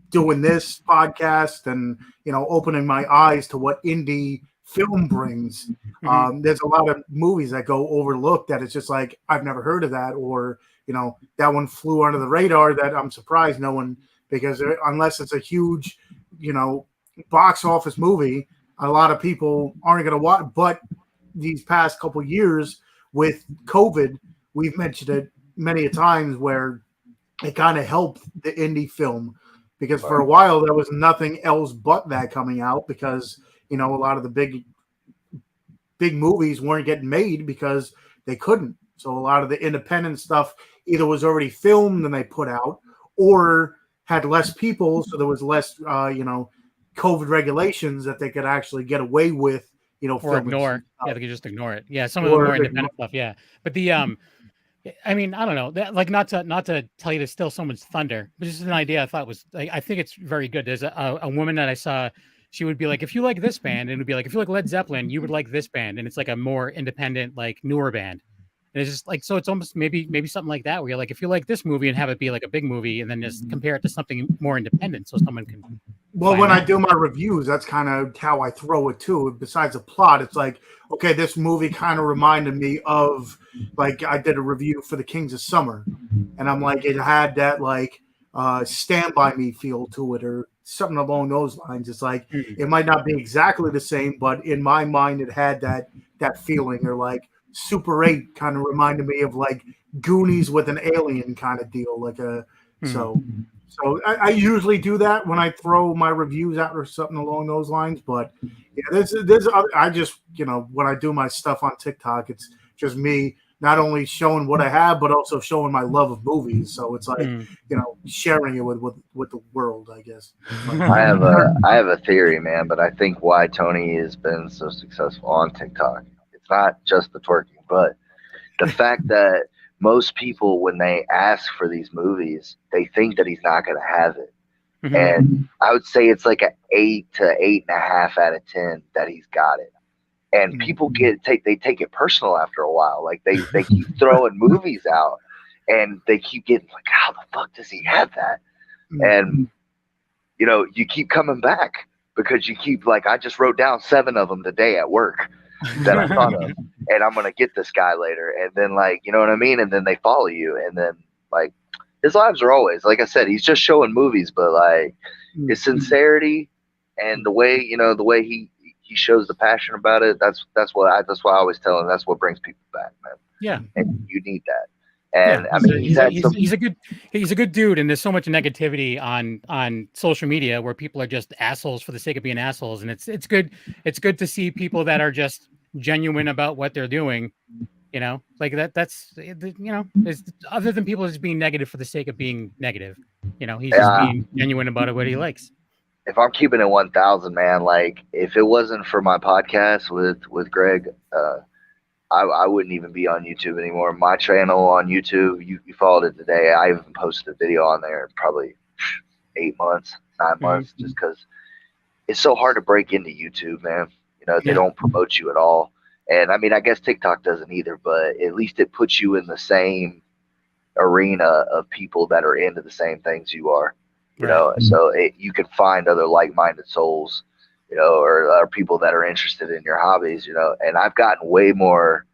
doing this podcast and opening my eyes to what indie film brings. There's a lot of movies that go overlooked that it's just like, I've never heard of that, or that one flew under the radar that I'm surprised no one, because unless it's a huge box office movie, a lot of people aren't going to watch. But these past couple years with COVID, we've mentioned it many a times, where it kind of helped the indie film, because for a while there was nothing else but that coming out, because a lot of the big movies weren't getting made because they couldn't. So a lot of the independent stuff either was already filmed and they put out, or had less people, so there was less COVID regulations that they could actually get away with, or ignore. Yeah, they could just ignore it. Yeah, some of the more independent stuff. Yeah, but the I mean, I don't know. That, like, not to tell you to steal someone's thunder, but just an idea I thought was, like, I think it's very good. There's a woman that I saw. She would be like, if you like this band, and it would be like, if you like Led Zeppelin, you would like this band, and it's like a more independent, like, newer band. And it's just like, so it's almost maybe something like that, where you're like, if you like this movie and have it be like a big movie, and then just compare it to something more independent, so someone can. Well, when I do my reviews, that's kind of how I throw it too. Besides the plot, it's like, okay, this movie kind of reminded me of, like, I did a review for The Kings of Summer, and I'm like, it had that like Stand By Me feel to it, or something along those lines. It's like, it might not be exactly the same, but in my mind, it had that feeling. Or like Super 8 kind of reminded me of like Goonies with an alien kind of deal, like a so. So I usually do that when I throw my reviews out or something along those lines. But yeah, there's I just, when I do my stuff on TikTok, it's just me not only showing what I have, but also showing my love of movies. So it's like, sharing it with the world, I guess. I have a theory, man, but I think why Tony has been so successful on TikTok, it's not just the twerking, but the fact that most people, when they ask for these movies, they think that he's not going to have it. And I would say it's like an 8 to 8.5 out of 10 that he's got it. And people take it personal after a while. Like they keep throwing movies out, and they keep getting like, how the fuck does he have that? And you keep coming back, because you keep like, I just wrote down 7 of them today at work that I thought of, and I'm gonna get this guy later. And then, like, you know what I mean? And then they follow you, and then, like, his lives are always, like I said, he's just showing movies, but like his sincerity and the way he shows the passion about it, that's why I always tell him, that's what brings people back, man. Yeah, and you need that. And yeah, I mean, he's a good dude, and there's so much negativity on social media where people are just assholes for the sake of being assholes, and it's good to see people that are just genuine about what they're doing, like that's it's, other than people just being negative for the sake of being negative, he's just being genuine about what he likes. If I'm keeping it 1,000, man, like, if it wasn't for my podcast with Greg, I wouldn't even be on YouTube anymore. My channel on YouTube, you followed it today. I haven't posted a video on there in probably 8 months, 9 months, just because it's so hard to break into YouTube, man. They don't promote you at all. And I mean, I guess TikTok doesn't either, but at least it puts you in the same arena of people that are into the same things you are, so you can find other like-minded souls you know, or people that are interested in your hobbies, you know. And I've gotten way more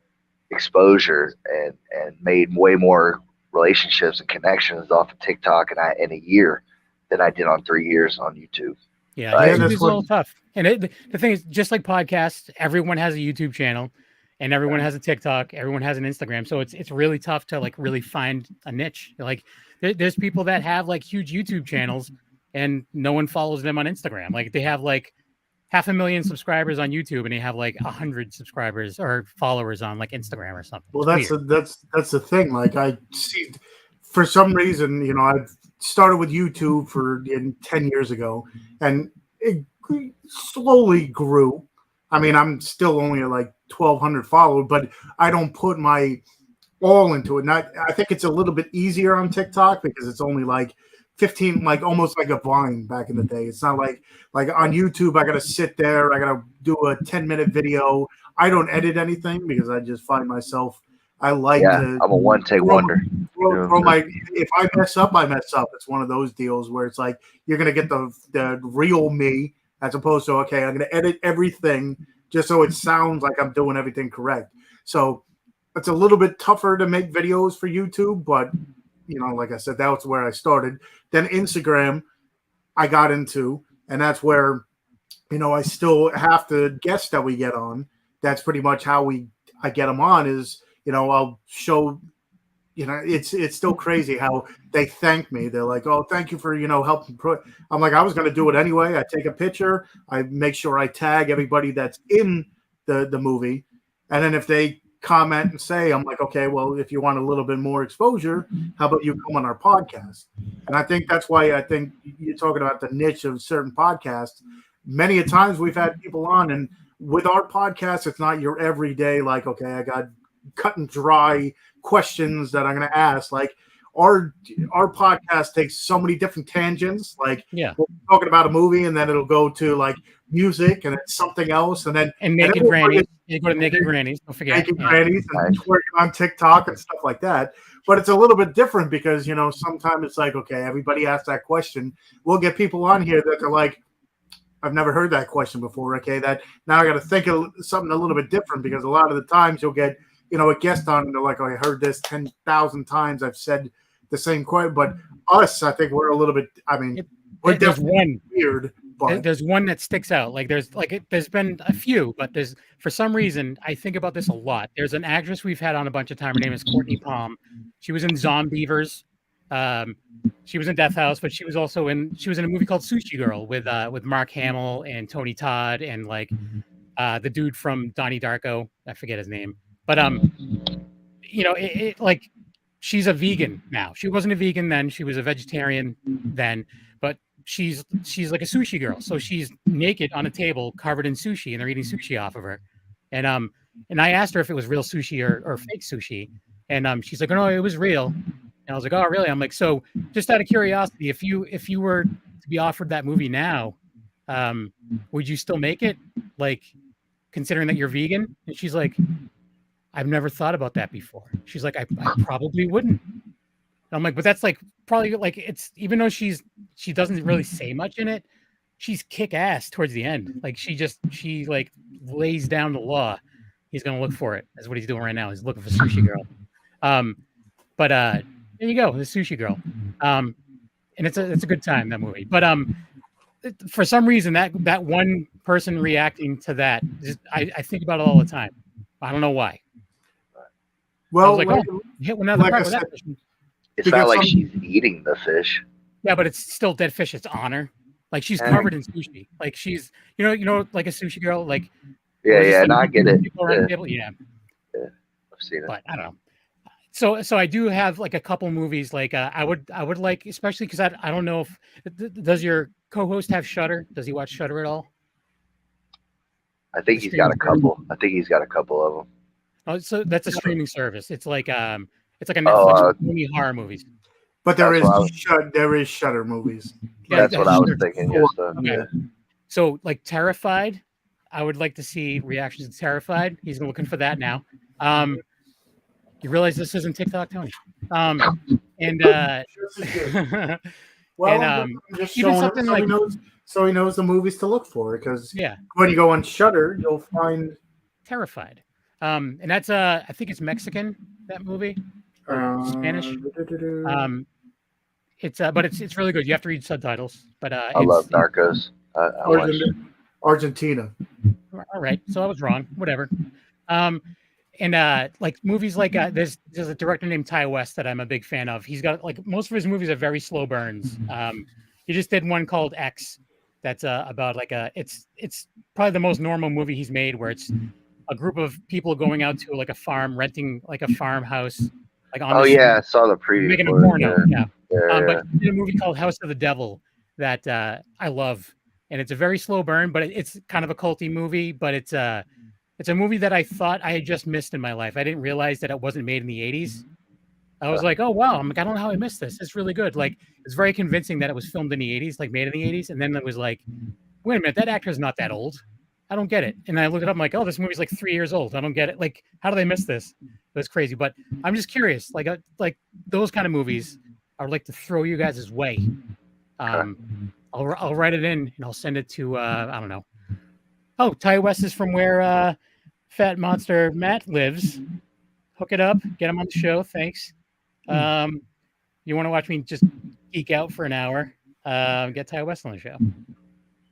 exposure and made way more relationships and connections off of TikTok in a year than I did on 3 years on YouTube. Yeah, Right? YouTube is a little tough. And the thing is, just like podcasts, everyone has a YouTube channel, and everyone has a TikTok, everyone has an Instagram. So it's really tough to like really find a niche. Like there's people that have like huge YouTube channels, and no one follows them on Instagram. Like they have like 500,000 subscribers on YouTube, and they have like 100 subscribers or followers on like Instagram or something. Well, It's weird. that's the thing. Like I see, for some reason, you know, I started with YouTube 10 years ago, and it slowly grew. I mean, I'm still only at like 1,200 followers, but I don't put my all into it. And I think it's a little bit easier on TikTok because it's only like 15, like almost like a Vine back in the day. It's not like on YouTube, I got to sit there, I got to do a 10-minute video. I don't edit anything because I just find myself, I like to. I'm a one-take wonder. If I mess up, I mess up. It's one of those deals where it's like you're going to get the real me as opposed to, okay, I'm going to edit everything just so it sounds like I'm doing everything correct. So it's a little bit tougher to make videos for YouTube, but you know, like I said, that's where I started. Then Instagram, I got into, and that's where, you know, I still have the guests that we get on. That's pretty much how I get them on is, you know, I'll show, you know, it's still crazy how they thank me. They're like, oh, thank you for, you know, helping. I'm like, I was going to do it anyway. I take a picture. I make sure I tag everybody that's in the movie. And then if they comment and say, I'm like, okay, well, if you want a little bit more exposure, how about you come on our podcast? And I think that's why I think you're talking about the niche of certain podcasts. Many a times we've had people on, and with our podcast, it's not your everyday, like, okay, I got cut and dry questions that I'm going to ask. Like our podcast takes so many different tangents. Like we're talking about a movie, and then it'll go to like music, and it's something else, and then naked grannies. You go to naked grannies. Don't forget naked grannies and twerking on TikTok and stuff like that. But it's a little bit different because, you know, sometimes it's like, okay, everybody asks that question. We'll get people on here that are like, I've never heard that question before. Okay, that now I got to think of something a little bit different because a lot of the times you'll get, you know, a guest on and they're like, oh, I heard this 10,000 times. I've said the same question. But us, I think we're a little bit, I mean, we're definitely weird. But there's one that sticks out. Like there's been a few, but there's, for some reason, I think about this a lot. There's an actress we've had on a bunch of time. Her name is Courtney Palm. She was in Zombievers. She was in Death House, but she was in a movie called Sushi Girl with Mark Hamill and Tony Todd and like the dude from Donnie Darko. I forget his name, but you know, like she's a vegan now. She wasn't a vegan then. She was a vegetarian then, but she's like a sushi girl. So she's naked on a table covered in sushi, and they're eating sushi off of her. And I asked her if it was real sushi or fake sushi, and she's like, oh, no, it was real. And I was like, oh, really? I'm like, so just out of curiosity, if you were to be offered that movie now, would you still make it? Like, considering that you're vegan? And she's like, I've never thought about that before. She's like, I probably wouldn't. I'm like, but that's like probably like, it's, even though she doesn't really say much in it, she's kick ass towards the end. Like she like lays down the law. He's gonna look for it. That's what he's doing right now. He's looking for Sushi Girl. But there you go, the Sushi Girl. And it's a good time, that movie. But for some reason that one person reacting to that, I think about it all the time. I don't know why. Well, I was like, hit another part with that fish. It's not like she's eating the fish. Yeah, but it's still dead fish. It's on her. Like she's covered in sushi. Like she's, you know, like a sushi girl. Like yeah, and I get it. Yeah, I've seen it. But I don't know. So I do have like a couple movies. Like I would like, especially because I don't know if does your co-host have Shudder? Does he watch Shudder at all? I think he's got a couple. I think he's got a couple of them. Oh, so that's a streaming service. It's like a Netflix movie, horror movies. But there is Shudder movies. Yeah, that's what I was thinking. Yes, Okay. Yeah. So like Terrified, I would like to see reactions to Terrified. He's looking for that now. You realize this isn't TikTok, Tony? Well, and I'm just even showing something so like he knows So he knows the movies to look for, because Yeah, when you go on Shudder, you'll find Terrified. And that's I think it's Mexican, that movie, or Spanish. But it's really good. You have to read subtitles. But I love Narcos. I watched it. Argentina. All right, so I was wrong. Whatever. And like movies like there's a director named Ty West that I'm a big fan of. He's got like most of his movies are very slow burns. He just did one called X, that's about like it's probably the most normal movie he's made, where it's a group of people going out to like a farm, renting like a farmhouse, like on. Oh yeah, I saw the preview. Making a porno, yeah. But he did a movie called House of the Devil that I love, and it's a very slow burn, but it's kind of a culty movie, but it's a movie that I thought I had just missed in my life. I didn't realize that it wasn't made in the 80s. I was like, oh, wow. I'm like, I don't know how I missed this. It's really good. Like, it's very convincing that it was filmed in the 80s, like made in the 80s. And then it was like, wait a minute, that actor's not that old. I don't get it. And I looked it up. I'm like, oh, this movie's like 3 years old. I don't get it. Like, how do they miss this? That's crazy. But I'm just curious. Like those kind of movies, I would like to throw you guys' way. I'll write it in and I'll send it to, I don't know. Oh, Ty West is from where Fat Monster Matt lives. Hook it up. Get him on the show. Thanks. You want to watch me just geek out for an hour? Get Ty West on the show.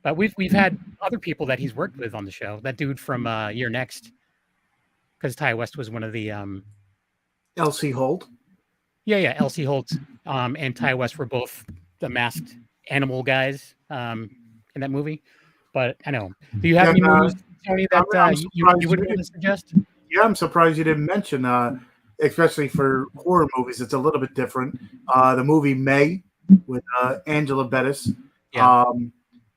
But we've had other people that he's worked with on the show. That dude from You're Next, because Ty West was one of the Elsie Holt. Yeah, Elsie Holt and Ty West were both the masked animal guys in that movie. But I know. Do you have any movies, Tony, that you would want to suggest? Yeah, I'm surprised you didn't mention, especially for horror movies, it's a little bit different. The movie May with Angela Bettis. Yeah.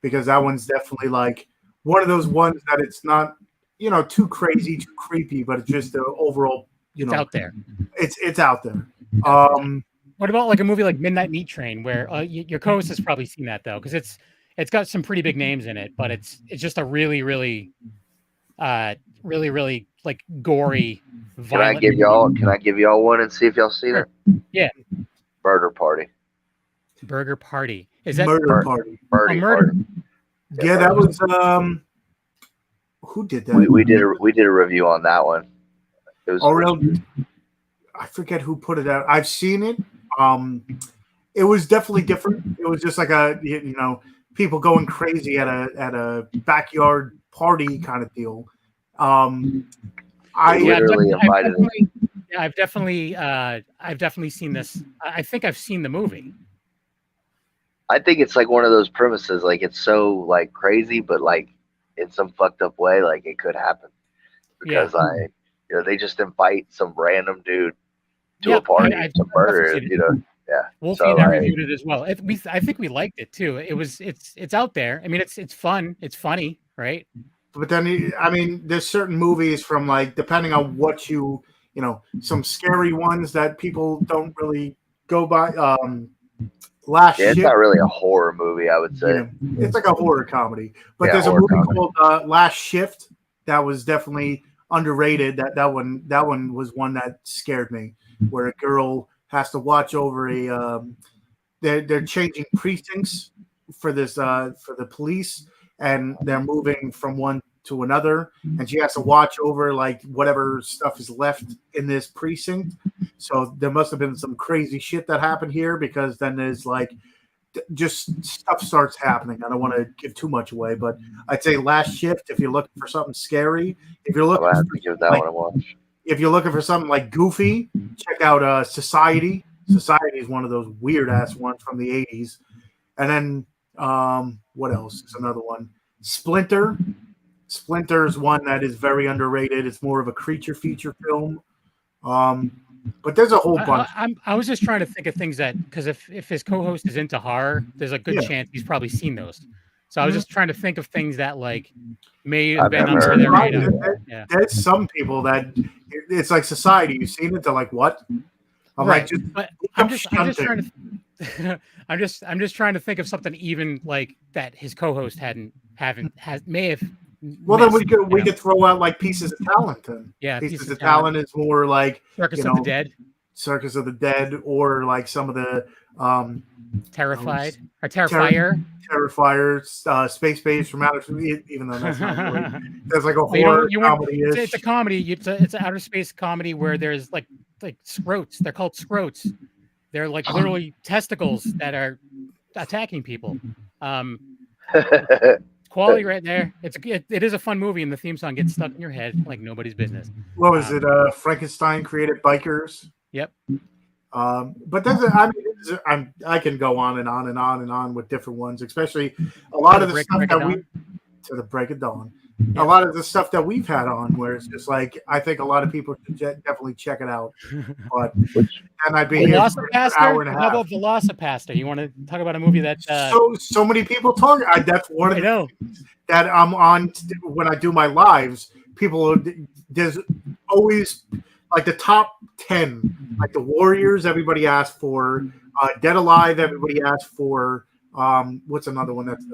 Because that one's definitely like one of those ones that it's not, too crazy, too creepy, but it's just the overall, it's out there. It's out there. What about like a movie like Midnight Meat Train, where your co-host has probably seen that though, because it's got some pretty big names in it, but it's just a really, really, really like gory, violent. Can I give y'all one and see if y'all seen it? Yeah. Burger Party. Burger Party. Is that Murder Party? Murder. Yeah, that was who did that? We did a review on that one. It was I forget who put it out. I've seen it. It was definitely different. It was just like people going crazy at a backyard party kind of deal. I've definitely seen this. I think I've seen the movie. I think it's like one of those premises, like it's so like crazy, but like in some fucked up way, like it could happen because they just invite some random dude to a party to murder, Yeah. Wolfie and I reviewed it as well. I think we liked it too. It's out there. I mean, it's fun. It's funny, right? But then, there's certain movies from like, depending on what some scary ones that people don't really go by. Last Shift. It's not really a horror movie, I would say. It's like a horror comedy. But there's a movie called Last Shift that was definitely underrated. That one was one that scared me, where a girl has to watch over they're changing precincts for this for the police, and they're moving from one to another, and she has to watch over like whatever stuff is left in this precinct. So there must have been some crazy shit that happened here, because then there's like just stuff starts happening. I don't want to give too much away, but I'd say Last Shift if you're looking for something scary. If you're looking if you're looking for something like goofy, check out Society. Society is one of those weird ass ones from the 80s. And then what else is another one? Splinter. Splinter is one that is very underrated. It's more of a creature feature film. But there's a whole bunch. I was just trying to think of things that, because if his co-host is into horror, there's a good chance he's probably seen those. So I was just trying to think of things that like may have been under their radar. There's some people that it's like Society. You've seen it? They're like, what? I'm just trying to. I'm just trying to think of something even like that his co-host may have. Well, then we could throw out like Pieces of Talent. Then. Yeah, Pieces of Talent is more like Circus of the Dead. Circus of the Dead, or like some of the Terrifier. Terrifier, Space Base from Outer Space, even though that's not really, there's like a Well, horror you want, comedy. it's a comedy. It's an outer space comedy where there's like scrotes. They're called scrotes. They're like literally testicles that are attacking people. Quality right there. It is a fun movie, and the theme song gets stuck in your head like nobody's business. What was it? Frankenstein created bikers. Yep. But that's I can go on and on and on and on with different ones, especially a lot of the stuff that we to the break of dawn. Yeah. A lot of the stuff that we've had on, where it's just like, I think a lot of people should definitely check it out. But and I'd be here for an hour and a half. How about Velocipaster? You want to talk about a movie that so many people talk? That's one of the things that I'm on when I do my lives. There's always like the top 10, like the Warriors, everybody asked for. Dead Alive, everybody asked for. What's another one? That's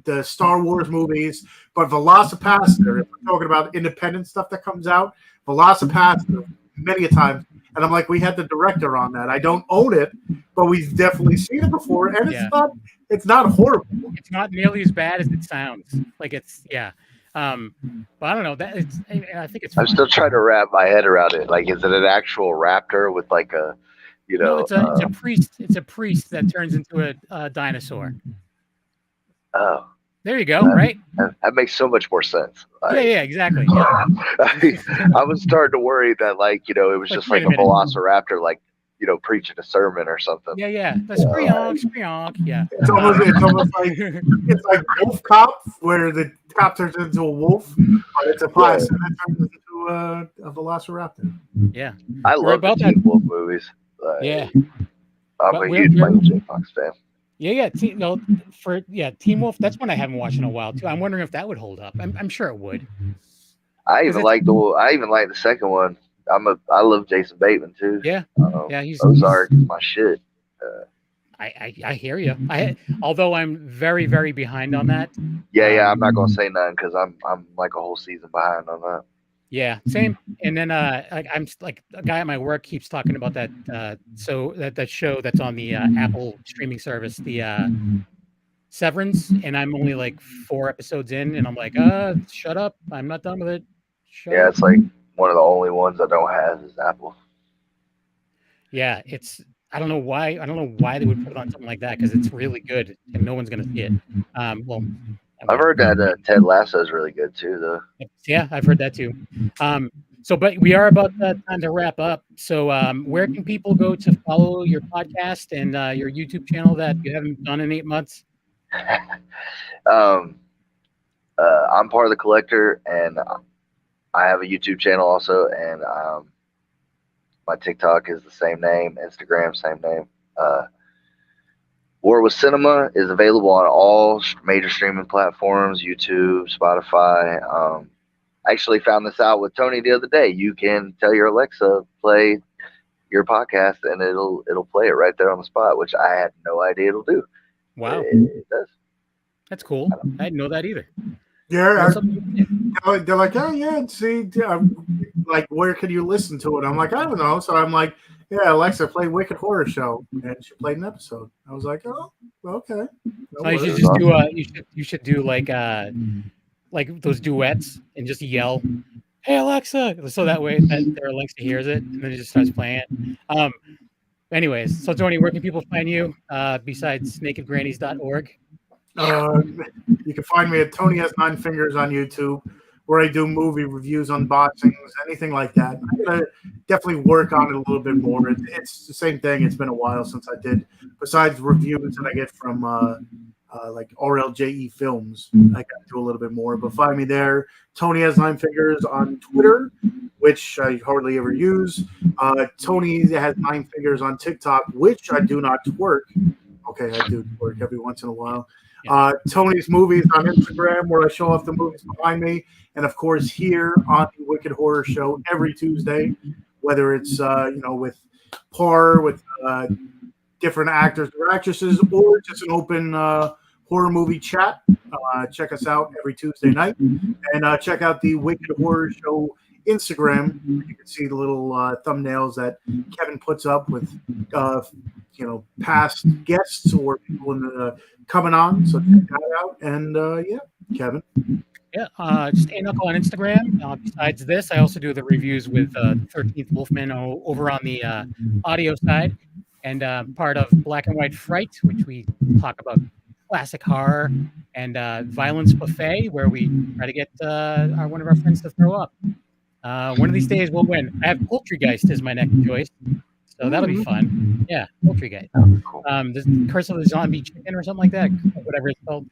the Star Wars movies. But Velocipaster, if we're talking about independent stuff that comes out, Velocipaster many a time. And I'm like, we had the director on that. I don't own it, but we've definitely seen it before, and it's not horrible. It's not nearly as bad as it sounds. Like but I don't know. I think it's. I'm still trying to wrap my head around it. Like, is it an actual raptor with like a, No, it's a priest. It's a priest that turns into a dinosaur. Oh. There you go. Right. That makes so much more sense. Like, yeah, exactly. Yeah. I was starting to worry that, like, it was just like a velociraptor, like, preaching a sermon or something. Yeah. The Sprionk. Yeah. It's almost like it's like Wolf Cop, where the cop turns into a wolf, but it's a possum that turns into a velociraptor. Yeah. I love the Teen Wolf movies. I'm a huge Michael J. Fox fan. Yeah. Teen Wolf. That's one I haven't watched in a while too. I'm wondering if that would hold up. I'm sure it would. I even like the second one. I love Jason Bateman too. Yeah. He's Ozark is my shit. I hear you. Although I'm very, very behind on that. Yeah. I'm not gonna say nothing because I'm like a whole season behind on that. Yeah, same. And then I'm like a guy at my work keeps talking about that. That show that's on the Apple streaming service, the Severance, and I'm only like 4 episodes in, and I'm like, shut up! I'm not done with it. It's like one of the only ones I don't have is Apple. Yeah, I don't know why they would put it on something like that, because it's really good and no one's gonna see it. I've heard that Ted Lasso is really good too, though. Yeah, I've heard that too. But we are about time to wrap up. So where can people go to follow your podcast and your YouTube channel that you haven't done in 8 months? I'm part of the Collector, and I have a YouTube channel also, and my TikTok is the same name, Instagram same name. War with Cinema is available on all major streaming platforms, YouTube, Spotify. I actually found this out with Tony the other day. You can tell your Alexa, play your podcast, and it'll play it right there on the spot, which I had no idea it'll do. Wow. It does. That's cool. I didn't know that either. Yeah. They're like, see, like, where can you listen to it? I'm like, I don't know. So I'm like, yeah, Alexa, play Wicked Horror Show, and she played an episode. I was like, oh, okay. You should just do you should do like those duets and just yell, "Hey Alexa!" So that way their Alexa hears it and then it just starts playing it. Anyways, so Tony, where can people find you besides nakedgrannies.org? You can find me at Tony Has 9 Fingers on YouTube, where I do movie reviews, unboxings, anything like that. I'm going to definitely work on it a little bit more. It's the same thing. It's been a while since I did, besides reviews that I get from like RLJE Films. I got to do a little bit more, but find me there. Tony Has 9 Fingers on Twitter, which I hardly ever use. Tony Has 9 Fingers on TikTok, which I do not twerk. Okay, I do twerk every once in a while. Tony's Movies on Instagram, where I show off the movies behind me, and of course here on the Wicked Horror Show every Tuesday, whether it's with Par, with different actors or actresses, or just an open horror movie chat. Check us out every Tuesday night, and check out the Wicked Horror Show Instagram. You can see the little thumbnails that Kevin puts up with, past guests or people in the, coming on. So check that out. And Kevin. Yeah, just A-Knuckle on Instagram. Besides this, I also do the reviews with 13th Wolfman over on the audio side, and part of Black and White Fright, which we talk about classic horror, and Violence Buffet, where we try to get one of our friends to throw up. One of these days we'll win. I have Poultrygeist as my next choice, so that'll be fun. Yeah, Poultrygeist. The Curse of the Zombie Chicken or something like that, whatever it's called.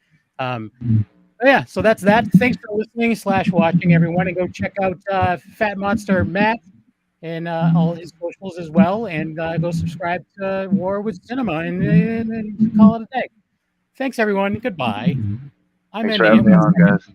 Yeah, so that's that. Thanks for listening / watching, everyone, and go check out Fat Monster Matt and all his socials as well, and go subscribe to War with Cinema and call it a day. Thanks, everyone. Goodbye. Thanks for having me on, guys.